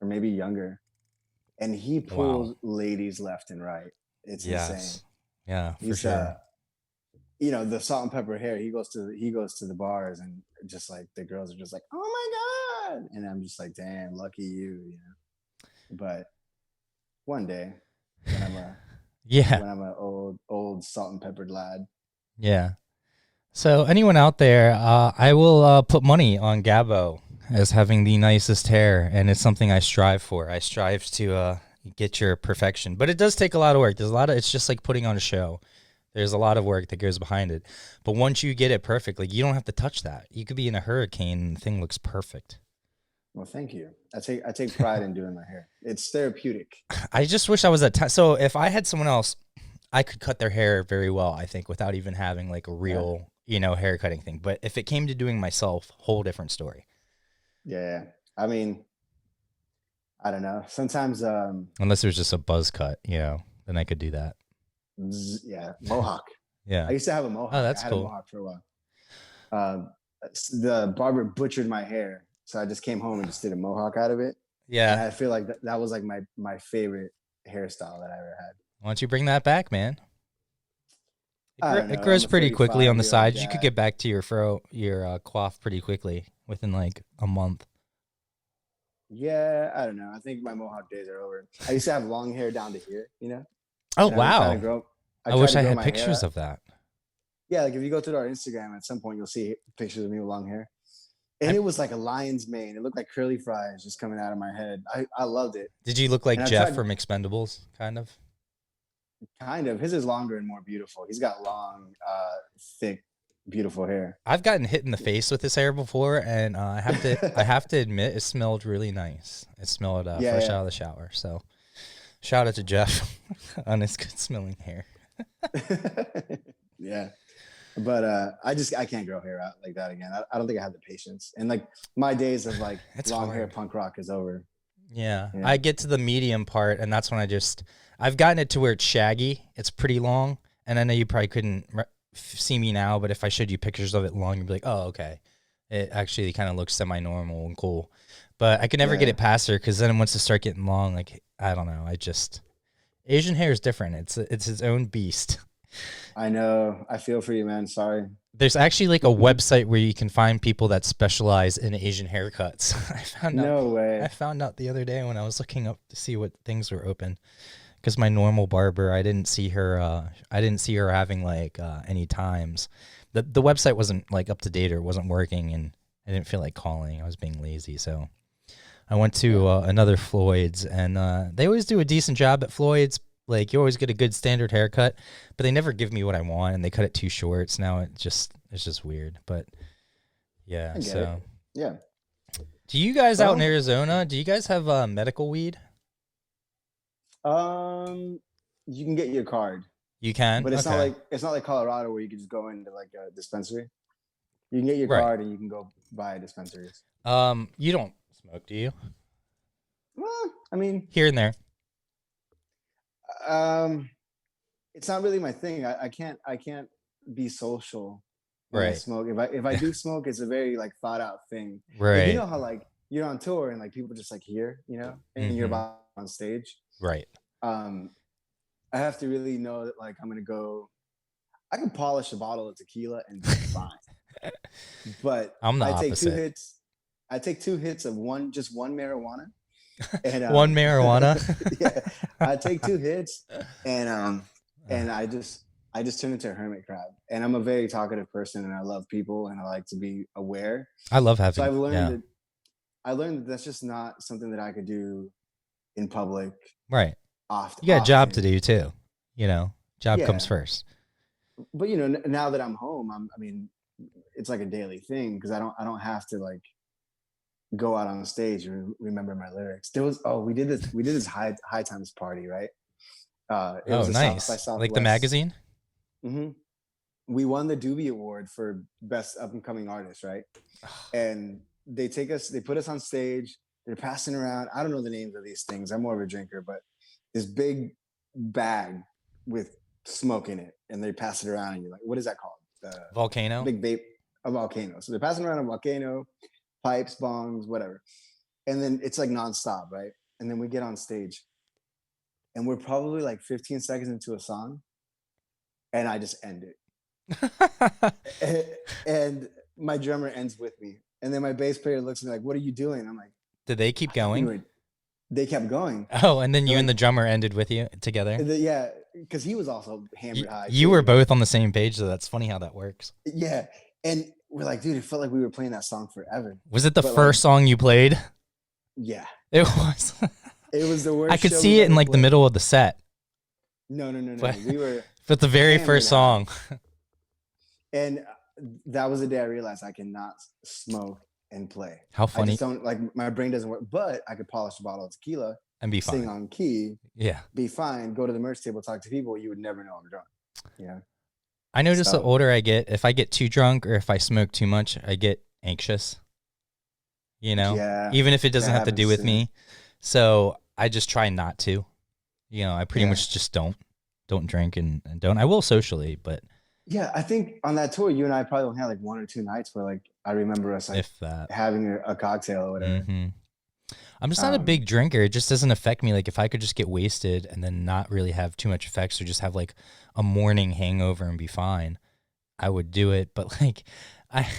or maybe younger, and he pulls ladies left and right. It's insane. Yeah, for He's sure. you know, the salt and pepper hair. He goes to the bars and just like the girls are just like, oh my god, and I'm just like, damn, lucky you, you know. But one day when I'm a Yeah. when I'm an old salt and peppered lad. Yeah. So anyone out there, I will put money on Gabo as having the nicest hair, and it's something I strive for. I strive to get your perfection, but it does take a lot of work. There's a lot of. It's just like putting on a show. There's a lot of work that goes behind it. But once you get it perfect, like you don't have to touch that. You could be in a hurricane and the thing looks perfect. Well, thank you. I take pride in doing my hair. It's therapeutic. I just wish I was at so if I had someone else, I could cut their hair very well, I think, without even having like a real, hair cutting thing. But if it came to doing myself, whole different story. Yeah. I mean, I don't know. Sometimes Unless there's just a buzz cut, then I could do that. yeah, mohawk. Yeah. I used to have a mohawk. Oh, that's I had cool. a mohawk for a while. The barber butchered my hair, so I just came home and just did a mohawk out of it. And Yeah. I feel like that was like my favorite hairstyle that I ever had. Why don't you bring that back, man? I don't It know, grows I'm a pretty quickly on the 35-year-old sides. You could guy. get back to your coif pretty quickly within like a month. Yeah, I don't know. I think my mohawk days are over. I used to have long hair down to here, you know. Oh, And I wow. would try to I wish to I grow had my hair pictures out. of that. Yeah, like if you go through our Instagram, at some point you'll see pictures of me with long hair. And it was like a lion's mane. It looked like curly fries just coming out of my head. I loved it. Did you look like And I Jeff tried- from Expendables, kind of? Kind of. His is longer and more beautiful. He's got long, thick, beautiful hair. I've gotten hit in the face with this hair before, and I have to admit, it smelled really nice. It smelled fresh out of the shower. So, shout out to Jeff on his good smelling hair. Yeah. But I can't grow hair out like that again. I don't think I have the patience. And like my days of like It's long hair hard. punk rock is over. Yeah. Yeah. I get to the medium part, and that's when I've gotten it to where it's shaggy. It's pretty long, and I know you probably couldn't see me now, but if I showed you pictures of it long, you'd be like, oh, okay. It actually kind of looks semi-normal and cool. But I could never get Yeah. it past her, because then once it start getting long, like, I don't know. Asian hair is different. It's its own beast. I know. I feel for you, man. Sorry. There's actually like a website where you can find people that specialize in Asian haircuts. No way. I found out the other day when I was looking up to see what things were open. Because my normal barber, I didn't see her. I didn't see her having like any times. The website wasn't like up to date or it wasn't working, and I didn't feel like calling. I was being lazy, so I went to another Floyd's, and they always do a decent job at Floyd's. Like, you always get a good standard haircut, but they never give me what I want, and they cut it too short. So now it's just weird. But yeah, so yeah. do you guys out in Arizona? Do you guys have medical weed? You can get your card. You can, but it's not like Colorado where you can just go into like a dispensary. You can get your card and you can go buy dispensaries. You don't smoke, do you? Well, I mean, here and there. It's not really my thing. I can't be social when I Right. smoke. If I do smoke, it's a very like thought out thing. Right. Like, you know how like you're on tour and like people just like here, you know, and you're about on stage. Right. I have to really know that like I'm gonna go. I can polish a bottle of tequila and be fine, but I'm the I take opposite. 2 hits. I take 2 hits of one marijuana. And, one marijuana. Yeah, I take 2 hits, and I just turn into a hermit crab. And I'm a very talkative person, and I love people, and I like to be aware. I love having. So I've learned that that's just not something that I could do in public. Right. Often. You got a job to do too. You know, job comes first. But you know, now that I'm home, I mean, it's like a daily thing because I don't have to like go out on stage and remember my lyrics. There was we did this high times party, right? It was nice. South by Southwest. Like the magazine? Mm-hmm. We won the Doobie Award for best up and coming artist, right? And they put us on stage. They're passing around. I don't know the names of these things. I'm more of a drinker, but this big bag with smoke in it, and they pass it around, and you're like, what is that called? Volcano? Big vape, a volcano. So they're passing around a volcano, pipes, bongs, whatever. And then it's like nonstop, right? And then we get on stage, and we're probably like 15 seconds into a song, and I just end it. and my drummer ends with me. And then my bass player looks at me like, what are you doing? I'm like, did they keep going? They kept going. Oh, and then you and the drummer ended with you together? Yeah, because he was also hammered high. You were both on the same page, so that's funny how that works. Yeah, and we're like, dude, it felt like we were playing that song forever. Was it the first song you played? Yeah. It was. It was the worst. I could see it in like the middle of the set. No. We were. But the very first song. And that was the day I realized I cannot smoke and play. How funny. I just don't, like, my brain doesn't work, but I could polish a bottle of tequila and be fine. Sing on key. Yeah. Be fine. Go to the merch table, talk to people. You would never know I'm drunk. Yeah. I notice the older I get, if I get too drunk or if I smoke too much, I get anxious. You know? Yeah. Even if it doesn't have to do with me. So I just try not to. You know, I pretty much just don't drink and don't. I will socially, but. Yeah, I think on that tour, you and I probably only had like 1 or 2 nights where like I remember us like having a cocktail or whatever. Mm-hmm. I'm just not a big drinker. It just doesn't affect me. Like if I could just get wasted and then not really have too much effects or just have like a morning hangover and be fine, I would do it. But like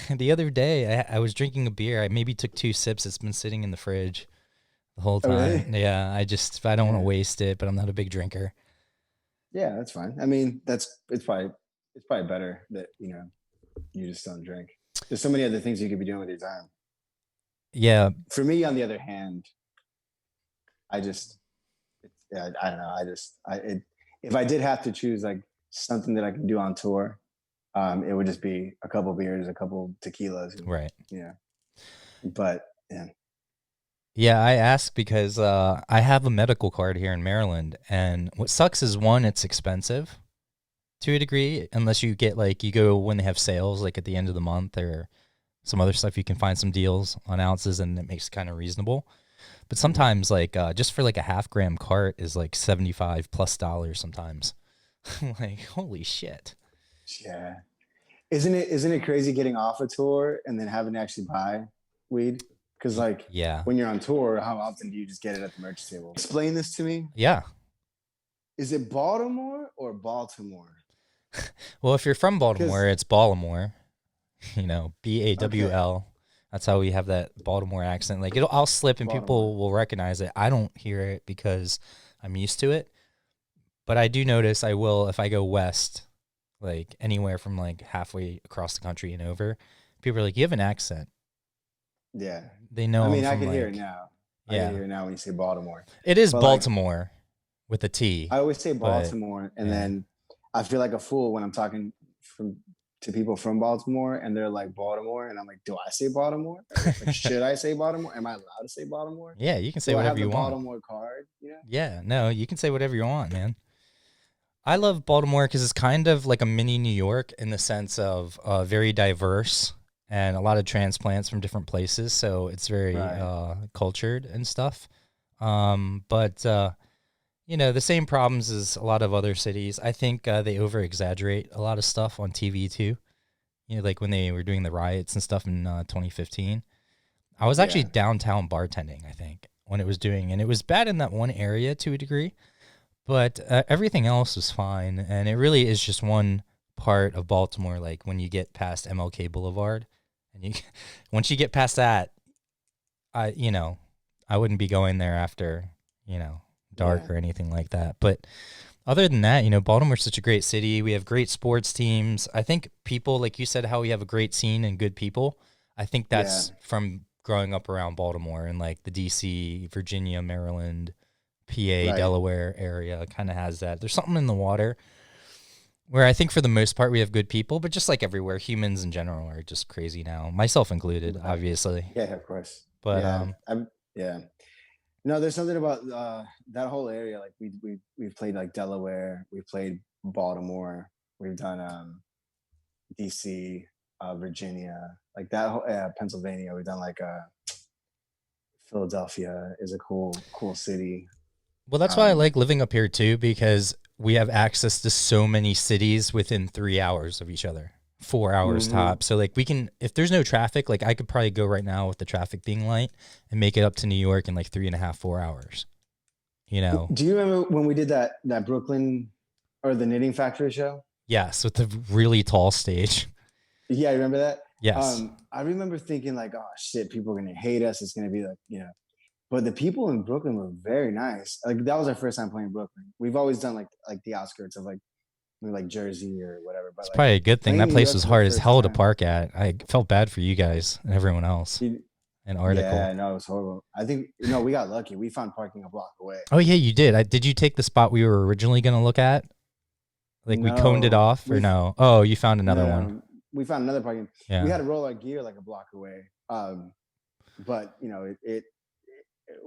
the other day I was drinking a beer. I maybe took 2 sips. It's been sitting in the fridge the whole time. Oh, really? Yeah, I don't want to waste it, but I'm not a big drinker. Yeah, that's fine. I mean, it's probably better that, you know, you just don't drink. There's so many other things you could be doing with your time. Yeah. For me, on the other hand, I don't know. If I did have to choose like something that I can do on tour, it would just be a couple beers, a couple tequilas. Right. Yeah. But yeah. Yeah, I ask because I have a medical card here in Maryland, and what sucks is one, it's expensive to a degree, unless you get like you go when they have sales, like at the end of the month or some other stuff, you can find some deals on ounces, and it makes it kind of reasonable. But sometimes, like just for like a half gram cart is like $75+ sometimes. Like holy shit. Yeah, isn't it crazy getting off a tour and then having to actually buy weed? Because like when you're on tour, how often do you just get it at the merch table? Explain this to me. Yeah. Is it Baltimore or Baltimore? Well, if you're from Baltimore, it's Baltimore. you know, BAWL. That's how we have that Baltimore accent. Like I'll slip and people will recognize it. I don't hear it because I'm used to it, but I do notice I will if I go west, like anywhere from like halfway across the country and over. People are like, "You have an accent." Yeah, They know. I mean, I from, can like, hear it now. I can hear it now when you say Baltimore. It is But, Baltimore with a T. I always say Baltimore, and then I feel like a fool when I'm talking to people from Baltimore, and they're like Baltimore, and I'm like, do I say Baltimore? Like, should I say Baltimore? Am I allowed to say Baltimore? Yeah, you can say do whatever I have you the want. Baltimore card, you know? Yeah, no, you can say whatever you want, man. I love Baltimore because it's kind of like a mini New York in the sense of very diverse and a lot of transplants from different places. So it's very cultured and stuff. But you know, the same problems as a lot of other cities. I think they over exaggerate a lot of stuff on TV too. You know, like when they were doing the riots and stuff in 2015. I was actually downtown bartending, I think, when it was doing, and it was bad in that one area to a degree. But everything else was fine, and it really is just one part of Baltimore. Like when you get past MLK Boulevard, and you once you get past that, I wouldn't be going there after dark or anything like that. But other than that, Baltimore's such a great city. We have great sports teams. I think people, like you said, how we have a great scene and good people. I think that's from growing up around Baltimore and like the DC, Virginia, Maryland, PA, Delaware area kind of has that. There's something in the water where I think for the most part we have good people, but just like everywhere, humans in general are just crazy now, myself included, obviously. Yeah, of course. But no, there's something about that whole area. Like we've played like Delaware, we've played Baltimore, we've done DC, Virginia, like that whole Pennsylvania. We've done like Philadelphia is a cool city. Well, that's why I like living up here too, because we have access to so many cities within 3 hours of each other, 4 hours top. So like we can, if there's no traffic, like I could probably go right now with the traffic being light and make it up to New York in like 3.5, 4 hours. Do you remember when we did that Brooklyn or the Knitting Factory show? Yes, with the really tall stage. Yeah, I remember that. Yes. I remember thinking like, oh shit, people are gonna hate us. It's gonna be like, but the people in Brooklyn were very nice. Like that was our first time playing Brooklyn. We've always done like the outskirts of like maybe like Jersey or whatever. But it's like, probably a good thing. That place was hard as hell to park at. I felt bad for you guys and everyone else. An article. Yeah, no, it was horrible. I think we got lucky. We found parking a block away. Oh yeah, you did. Did you take the spot we were originally going to look at? Like we coned it off, or no? Oh, you found another one. We found another parking. Yeah. We had to roll our gear like a block away. But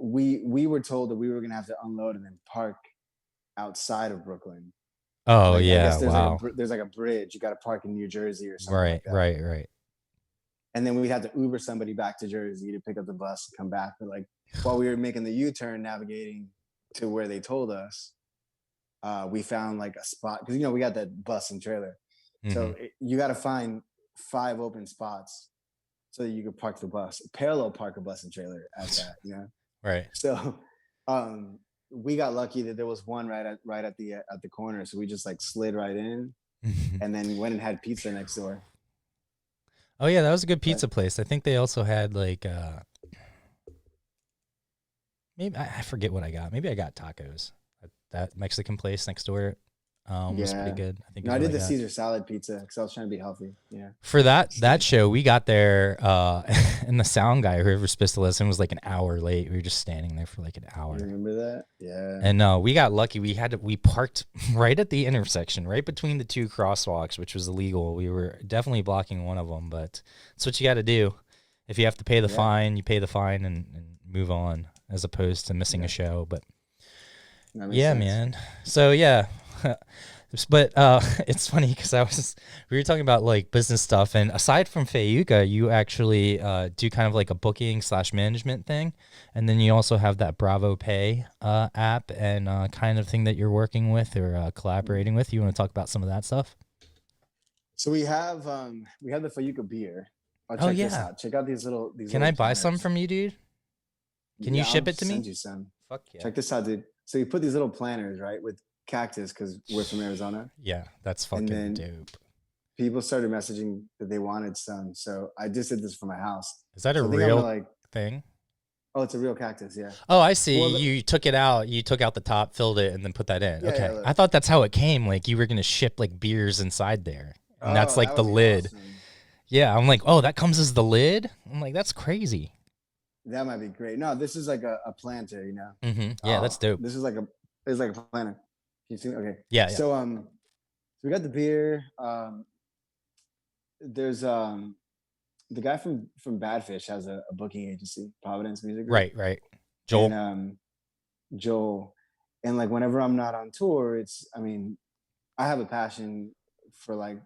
we were told that we were gonna have to unload and then park outside of Brooklyn. Oh like, yeah, wow. There's like a bridge. You got to park in New Jersey or something. Right, like right. And then we had to Uber somebody back to Jersey to pick up the bus and come back. But like while we were making the U-turn, navigating to where they told us, we found like a spot because we got that bus and trailer. So you got to find 5 open spots so that you could park the bus, parallel park a bus and trailer at that, Right. So we got lucky that there was one right at the corner. So we just like slid right in and then went and had pizza next door. Oh yeah, that was a good pizza place. I think they also had like maybe I forget what I got. Maybe I got tacos. That Mexican place next door was pretty good. I think. No, I did the Caesar salad pizza because I was trying to be healthy. Yeah. For that show, we got there, and the sound guy, whoever supposed to listen, was like an hour late. We were just standing there for like an hour. You remember that? Yeah. And we got lucky. We parked right at the intersection, right between the 2 crosswalks, which was illegal. We were definitely blocking one of them, but that's what you got to do. If you have to pay the fine, you pay the fine and move on, as opposed to missing a show. But yeah, sense. Man. So yeah. But it's funny because we were talking about like business stuff, and aside from Fayuca, you actually do kind of like a booking / management thing, and then you also have that Bravo Pay app and kind of thing that you're working with or collaborating with. You want to talk about some of that stuff? So we have the Fayuca beer. Check this out. Check out these little. Can I buy some from you, dude? Can you ship it to me? Send you some. Fuck yeah. Check this out, dude. So you put these little planters, right, with cactus because we're from Arizona. Yeah, that's fucking dope. people started messaging that they wanted some. So I just did this for my house. Is that a So I think I'm gonna real like. thing? Oh, it's a real cactus. Yeah. Oh, I see. Well, You took it out. You took out the top, filled it, and then put that in. yeah. Okay. Yeah, I thought that's how it came. Like you were gonna ship like beers inside there, and that's oh, like that the would be lid. awesome. Yeah. I'm like, oh, that comes as the lid. I'm like, that's crazy. That might be great. No, this is like a planter, you know. Yeah, that's dope. This is like it's like a planter. Can you see? Okay. Yeah. So so we got the beer. There's the guy from Badfish has a booking agency, Providence Music Group. Right. Joel. And, Joel, and like whenever I'm not on tour, I have a passion for like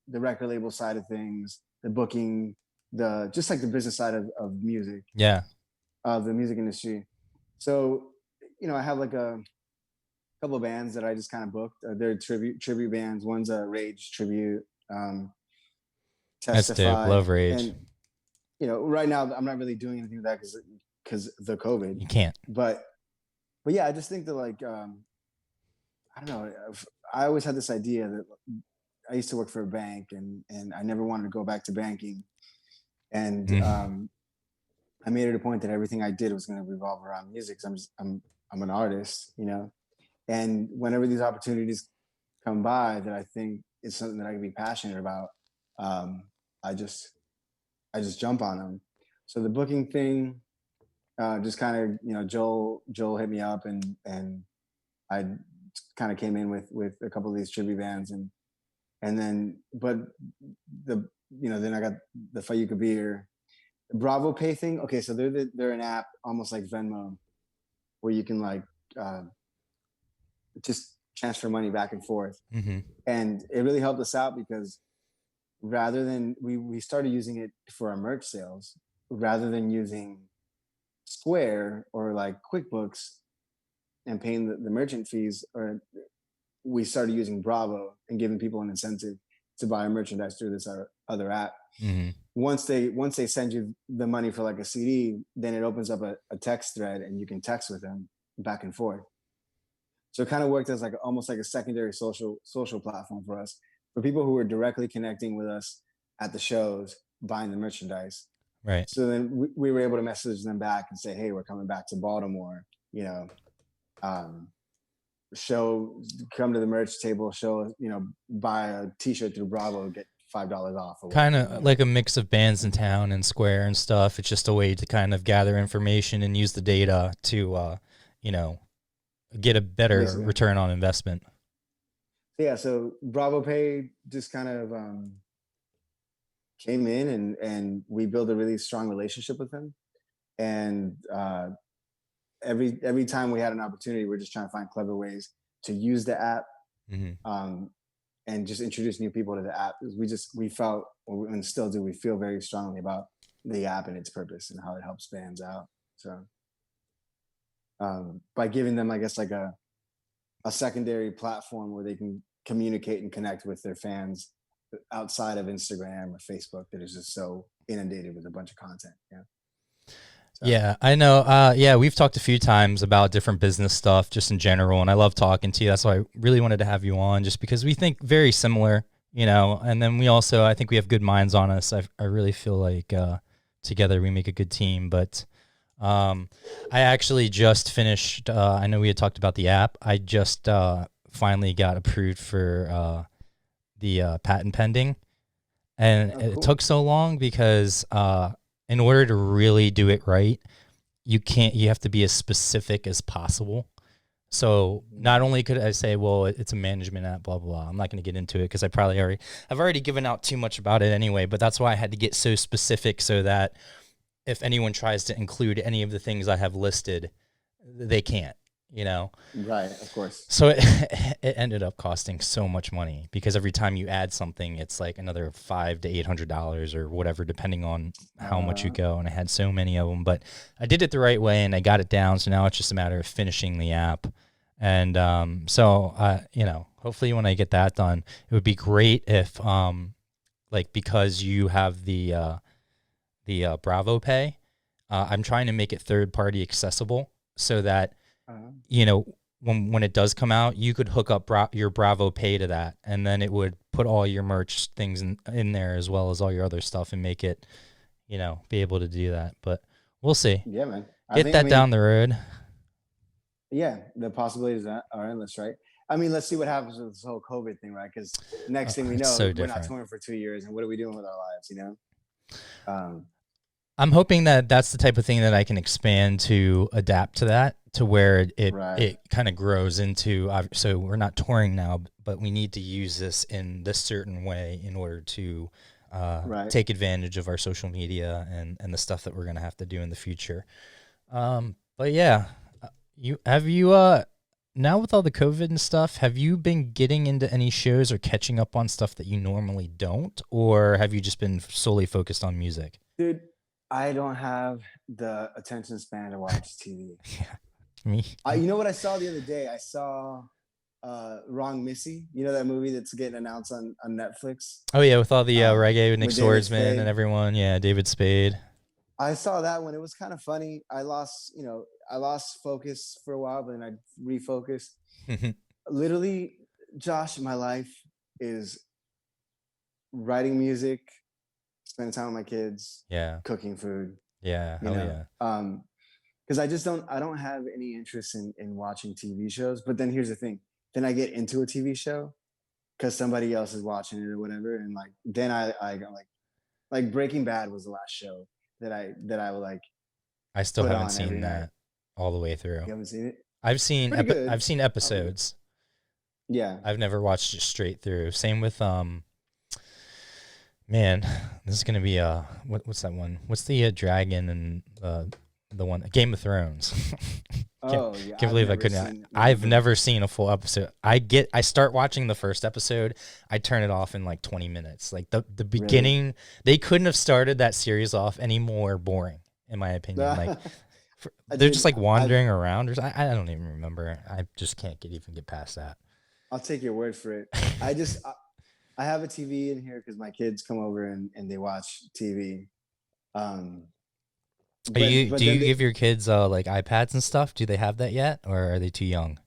the record label side of things, the booking, just like the business side of music. Yeah. Of the music industry. So, I have like a couple of bands that I just kind of booked. They're tribute bands. One's a Rage tribute. That's dope. Love Rage. And right now I'm not really doing anything with that because the COVID. You can't. But yeah, I just think that like I don't know. I always had this idea that I used to work for a bank and I never wanted to go back to banking. And I made it a point that everything I did was going to revolve around music. Cause I'm an artist, and whenever these opportunities come by that I think is something that I can be passionate about, I just jump on them. So the booking thing, just kind of, Joel hit me up and I kind of came in with a couple of these tribute bands and then, but then I got the Fayuca beer. Bravo Pay thing. Okay, so they're an app almost like Venmo, where you can like just transfer money back and forth, and it really helped us out because rather than we started using it for our merch sales, rather than using Square or like QuickBooks and paying the merchant fees, or we started using Bravo and giving people an incentive to buy merchandise through this other app. Once they send you the money for like a CD, then it opens up a text thread and you can text with them back and forth. So it kind of worked as like almost like a secondary social platform for us, for people who were directly connecting with us at the shows, buying the merchandise. Right. So then we were able to message them back and say, hey, we're coming back to Baltimore, come to the merch table, buy a t-shirt through Bravo, get $5 off. Kind of like a mix of bands in town and Square and stuff. It's just a way to kind of gather information and use the data to, get a better return on investment. Yeah. So Bravo Pay just kind of came in and we built a really strong relationship with them. And every time we had an opportunity, we're just trying to find clever ways to use the app. And just introduce new people to the app. We felt, and still do, we feel very strongly about the app and its purpose and how it helps bands out. So by giving them, I guess, like a secondary platform where they can communicate and connect with their fans outside of Instagram or Facebook that is just so inundated with a bunch of content. Yeah. So. Yeah, I know. Yeah, we've talked a few times about different business stuff just in general, and I love talking to you. That's why I really wanted to have you on, just because we think very similar, and then we also, I think we have good minds on us. I really feel like together we make a good team. But I actually just finished, I know we had talked about the app. I just finally got approved for the patent pending, and it took so long because in order to really do it right, you have to be as specific as possible. So not only could I say, well, it's a management app, blah, blah, blah. I'm not going to get into it because I've already given out too much about it anyway, but that's why I had to get so specific so that if anyone tries to include any of the things I have listed, they can't. Right, of course. So it ended up costing so much money because every time you add something, it's like another $500 to $800 or whatever, depending on how much you go. And I had so many of them, but I did it the right way and I got it down. So now it's just a matter of finishing the app. And hopefully when I get that done, it would be great if, because you have the Bravo Pay, I'm trying to make it third party accessible so that when it does come out, you could hook up your Bravo Pay to that, and then it would put all your merch things in there as well as all your other stuff and make it, be able to do that. But we'll see. Yeah, man. Get that down the road. Yeah, the possibilities are endless, right? I mean, let's see what happens with this whole COVID thing, right? Because next thing we know, we're not touring for 2 years, and what are we doing with our lives, I'm hoping that that's the type of thing that I can expand to adapt to that, to where it kind of grows into. So we're not touring now, but we need to use this in this certain way in order to take advantage of our social media and the stuff that we're going to have to do in the future. But yeah, now with all the COVID and stuff, have you been getting into any shows or catching up on stuff that you normally don't, or have you just been solely focused on music? Dude, I don't have the attention span to watch TV. Yeah, me. You know what I saw the other day? I saw Wrong Missy. You know that movie that's getting announced on Netflix? Oh yeah, with all the reggae with Nick Swordsman and everyone. Yeah, David Spade. I saw that one. It was kind of funny. I lost focus for a while, but then I refocused. Literally, Josh, my life is writing music, spending time with my kids, cooking food. Yeah, because I don't have any interest in watching TV shows. But then here's the thing. Then I get into a TV show because somebody else is watching it or whatever. And then I go like Breaking Bad was the last show that I would like. I still haven't seen that all the way through. You haven't seen it? I've seen episodes. Yeah. I've never watched it straight through. Same with man, this is gonna be what's that one? What's the dragon and the one Game of Thrones? Can't believe I couldn't. I've never seen a full episode. I start watching the first episode. I turn it off in like 20 minutes. Like the beginning, really? They couldn't have started that series off any more boring, in my opinion. Like they're just like wandering around. Or I don't even remember. I just can't get past that. I'll take your word for it. I have a TV in here because my kids come over and they watch TV. Do you give your kids like iPads and stuff? Do they have that yet, or are they too young?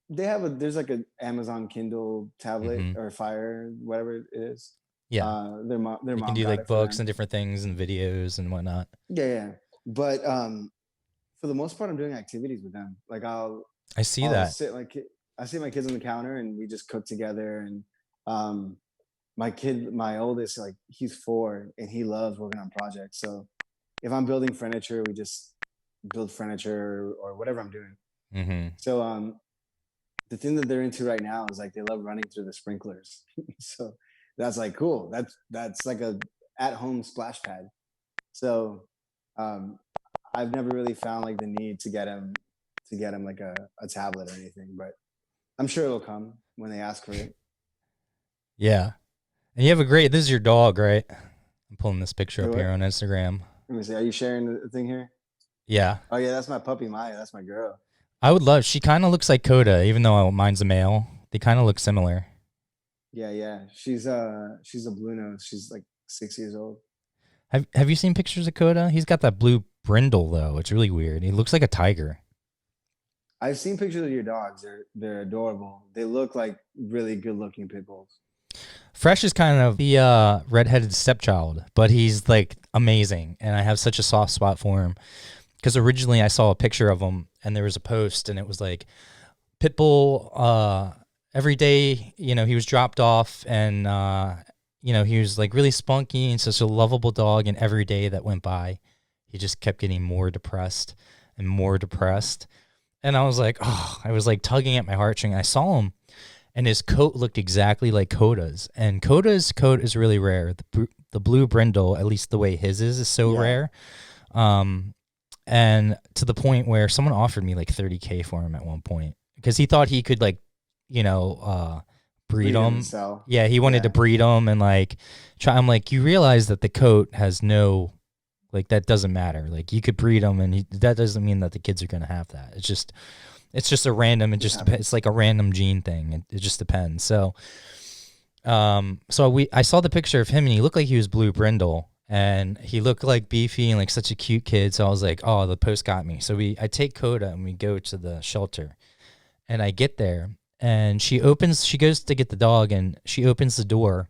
They have there's like an Amazon Kindle tablet or Fire, whatever it is. Yeah, their mom can do like books and different things and videos and whatnot. Yeah. But for the most part, I'm doing activities with them. Like I'll sit I see my kids on the counter and we just cook together. And my oldest, like he's 4 and he loves working on projects. So if I'm building furniture, we just build furniture or whatever I'm doing. Mm-hmm. So the thing that they're into right now is like they love running through the sprinklers. So that's like cool. That's like a at-home splash pad. So I've never really found like the need to get him like a tablet or anything, but I'm sure it'll come when they ask for it. Yeah. And you have this is your dog, right? I'm pulling this picture up here on Instagram. Let me see. Are you sharing the thing here? Yeah. Oh yeah, that's my puppy Maya. That's my girl. She kind of looks like Coda, even though mine's a male. They kind of look similar. Yeah. She's a blue nose. She's like 6 years old. Have you seen pictures of Coda? He's got that blue brindle though. It's really weird. He looks like a tiger. I've seen pictures of your dogs. They're adorable. They look like really good looking pit bulls. Fresh is kind of the redheaded stepchild, but he's like amazing, and I have such a soft spot for him because originally I saw a picture of him and there was a post and it was like Pitbull every day, he was dropped off and he was like really spunky and such a lovable dog, and every day that went by he just kept getting more depressed and more depressed. And I was like, I was like tugging at my heartstring. I saw him and his coat looked exactly like Coda's, and Coda's coat is really rare. The blue brindle, at least the way his is so rare. And to the point where someone offered me like $30,000 for him at one point because he thought he could breed him. Yeah, he wanted to breed him and like try. I'm like, you realize that the coat has no, like that doesn't matter. Like you could breed them, and that doesn't mean that the kids are gonna have that. It's just a random. It just depends. It's like a random gene thing. It just depends. So, I saw the picture of him, and he looked like he was blue brindle. And he looked like beefy and like such a cute kid. So I was like, oh, the post got me. So I take Coda and we go to the shelter. and I get there, and she goes to get the dog, and she opens the door,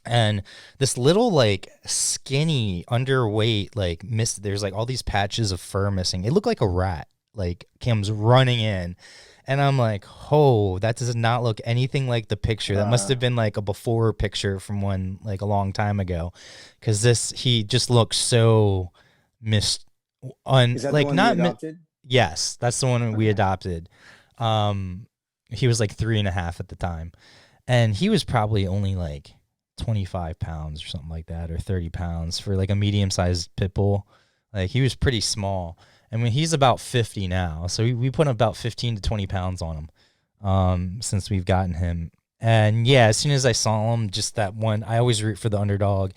and this little like skinny underweight like there's like all these patches of fur missing. It looked like a rat like comes running in, and I'm like, oh, that does not look anything like the picture. That must have been like a before picture from one like a long time ago, because he just looks so Is that the one you adopted? Yes, that's the one we adopted. He was like 3.5 at the time, and he was probably only like 25 pounds or something like that, or 30 pounds for like a medium-sized pit bull. Like, he was pretty small. I mean, he's about 50 now, so we put about 15 to 20 pounds on him since we've gotten him. And yeah, as soon as I saw him, just that one, I always root for the underdog.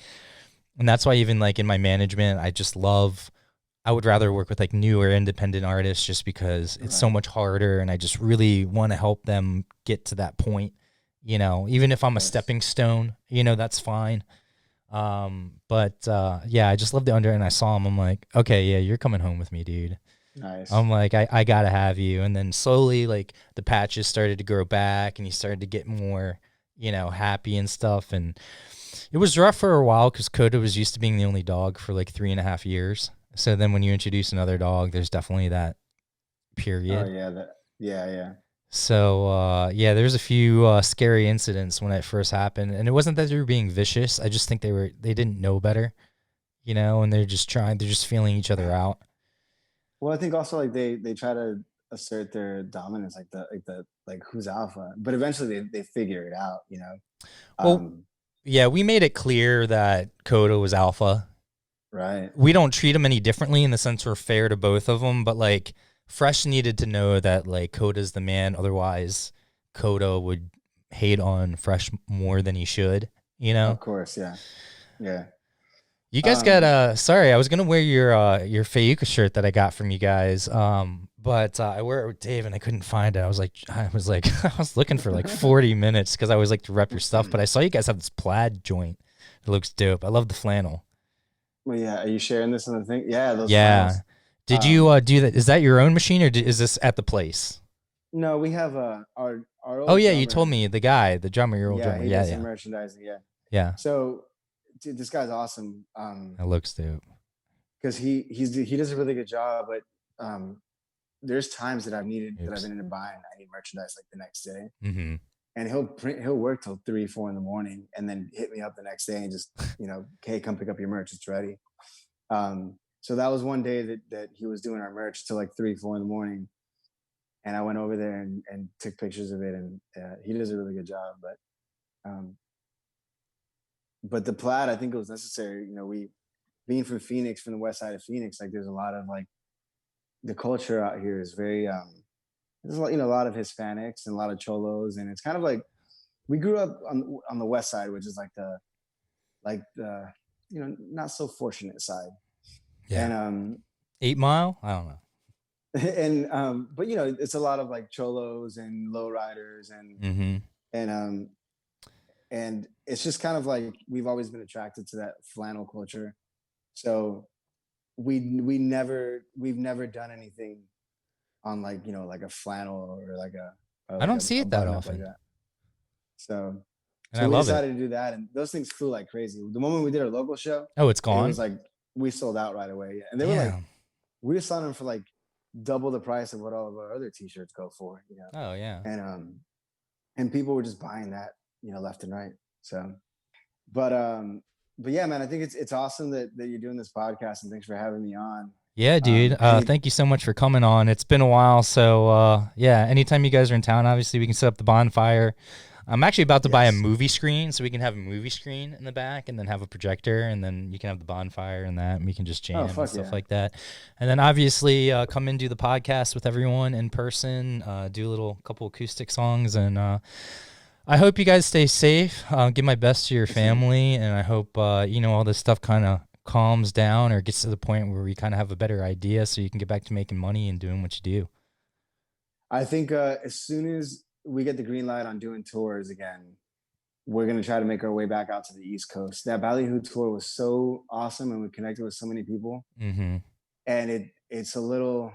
And that's why even like in my management, I would rather work with like newer independent artists, just because it's so much harder, and I just really want to help them get to that point. Even if I'm a stepping stone, that's fine. Yeah, I just love the under, and I saw him. I'm like, okay, yeah, you're coming home with me, dude. Nice. I'm like, I gotta have you. And then slowly, like, the patches started to grow back, and he started to get more, happy and stuff. And it was rough for a while because Coda was used to being the only dog for like 3.5 years. So then when you introduce another dog, there's definitely that period. Oh yeah, yeah. So yeah, there's a few scary incidents when it first happened, and it wasn't that they were being vicious. I just think they didn't know better, and they're just feeling each other out. Well, I think also like they try to assert their dominance, like who's alpha, but eventually they figure it out, Well, yeah, we made it clear that Coda was alpha. Right. We don't treat them any differently in the sense we're fair to both of them, but like Fresh needed to know that like Coda's the man. Otherwise, Coda would hate on Fresh more than he should. Of course, yeah, yeah. You guys got sorry, I was gonna wear your Fayuca shirt that I got from you guys. But I wear it with Dave and I couldn't find it. I was like I was looking for like 40 minutes because I always like to rep your stuff. But I saw you guys have this plaid joint. It looks dope. I love the flannel. Well, yeah. Are you sharing this on the thing? Yeah, those. Yeah. Flannels. Did you do that? Is that your own machine, or is this at the place? No, we have our old. Oh yeah, drummer. you told me the drummer, your old drummer. He Yeah, does yeah. some merchandising. Yeah. Yeah. So, dude, this guy's awesome. That looks dope. Because he does a really good job, but there's times that I've been in a bind. I need merchandise like the next day, and he'll work till 3, 4 in the morning, and then hit me up the next day and just hey, come pick up your merch. It's ready. So that was one day that he was doing our merch till like 3, 4 in the morning, and I went over there and took pictures of it, and he does a really good job. But the plaid, I think it was necessary. We being from Phoenix, from the west side of Phoenix, like there's a lot of like the culture out here is very there's a lot of Hispanics and a lot of cholos, and it's kind of like we grew up on the west side, which is like the not so fortunate side. Yeah. And 8 Mile, I don't know. And but it's a lot of like cholos and lowriders and it's just kind of like we've always been attracted to that flannel culture. So we've never done anything on like like a flannel or like I don't see it that often. Like that. So we decided to do that, and those things flew like crazy. The moment we did our local show, it's gone. It was like we sold out right away, and they were like, we were selling them for like double the price of what all of our other T-shirts go for. Oh yeah. And people were just buying that, left and right. So, but yeah, man, I think it's awesome that you're doing this podcast, and thanks for having me on. Yeah, dude. Thank you so much for coming on. It's been a while, so yeah. Anytime you guys are in town, obviously we can set up the bonfire. I'm actually about to buy a movie screen, so we can have a movie screen in the back, and then have a projector, and then you can have the bonfire and that, and we can just jam and stuff like that. And then obviously come and do the podcast with everyone in person. Do a couple acoustic songs, and I hope you guys stay safe. Give my best to your family, and I hope all this stuff kind of calms down or gets to the point where we kind of have a better idea, so you can get back to making money and doing what you do. I think as soon as we get the green light on doing tours again, we're going to try to make our way back out to the East Coast. That Ballyhoo tour was so awesome, and we connected with so many people. And it's a little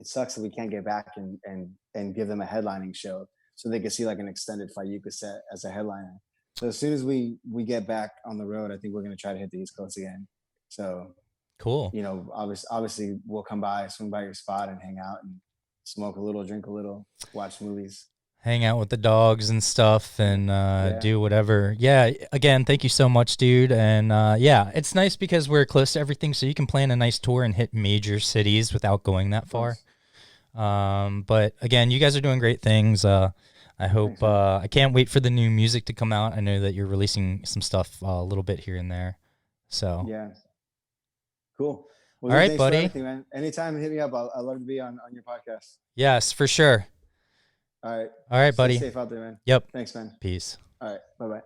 it sucks that we can't get back and give them a headlining show so they can see like an extended Fayuca set as a headliner. So as soon as we get back on the road, I think we're gonna try to hit the East Coast again. So Cool. you know, obviously we'll come by, swing by your spot and hang out and smoke a little, drink a little, watch movies. Hang out with the dogs and stuff and do whatever. Yeah, again, thank you so much, dude. And yeah, it's nice because we're close to everything, so you can plan a nice tour and hit major cities without going that far. But again, you guys are doing great things. I hope I can't wait for the new music to come out. I know that you're releasing some stuff a little bit here and there. So yeah. Cool. Well, all right, thanks buddy. for everything, man. Anytime, hit me up. I'd love to be on your podcast. Yes, for sure. All right. All right, buddy. Stay safe out there, man. Yep. Thanks, man. Peace. All right. Bye-bye.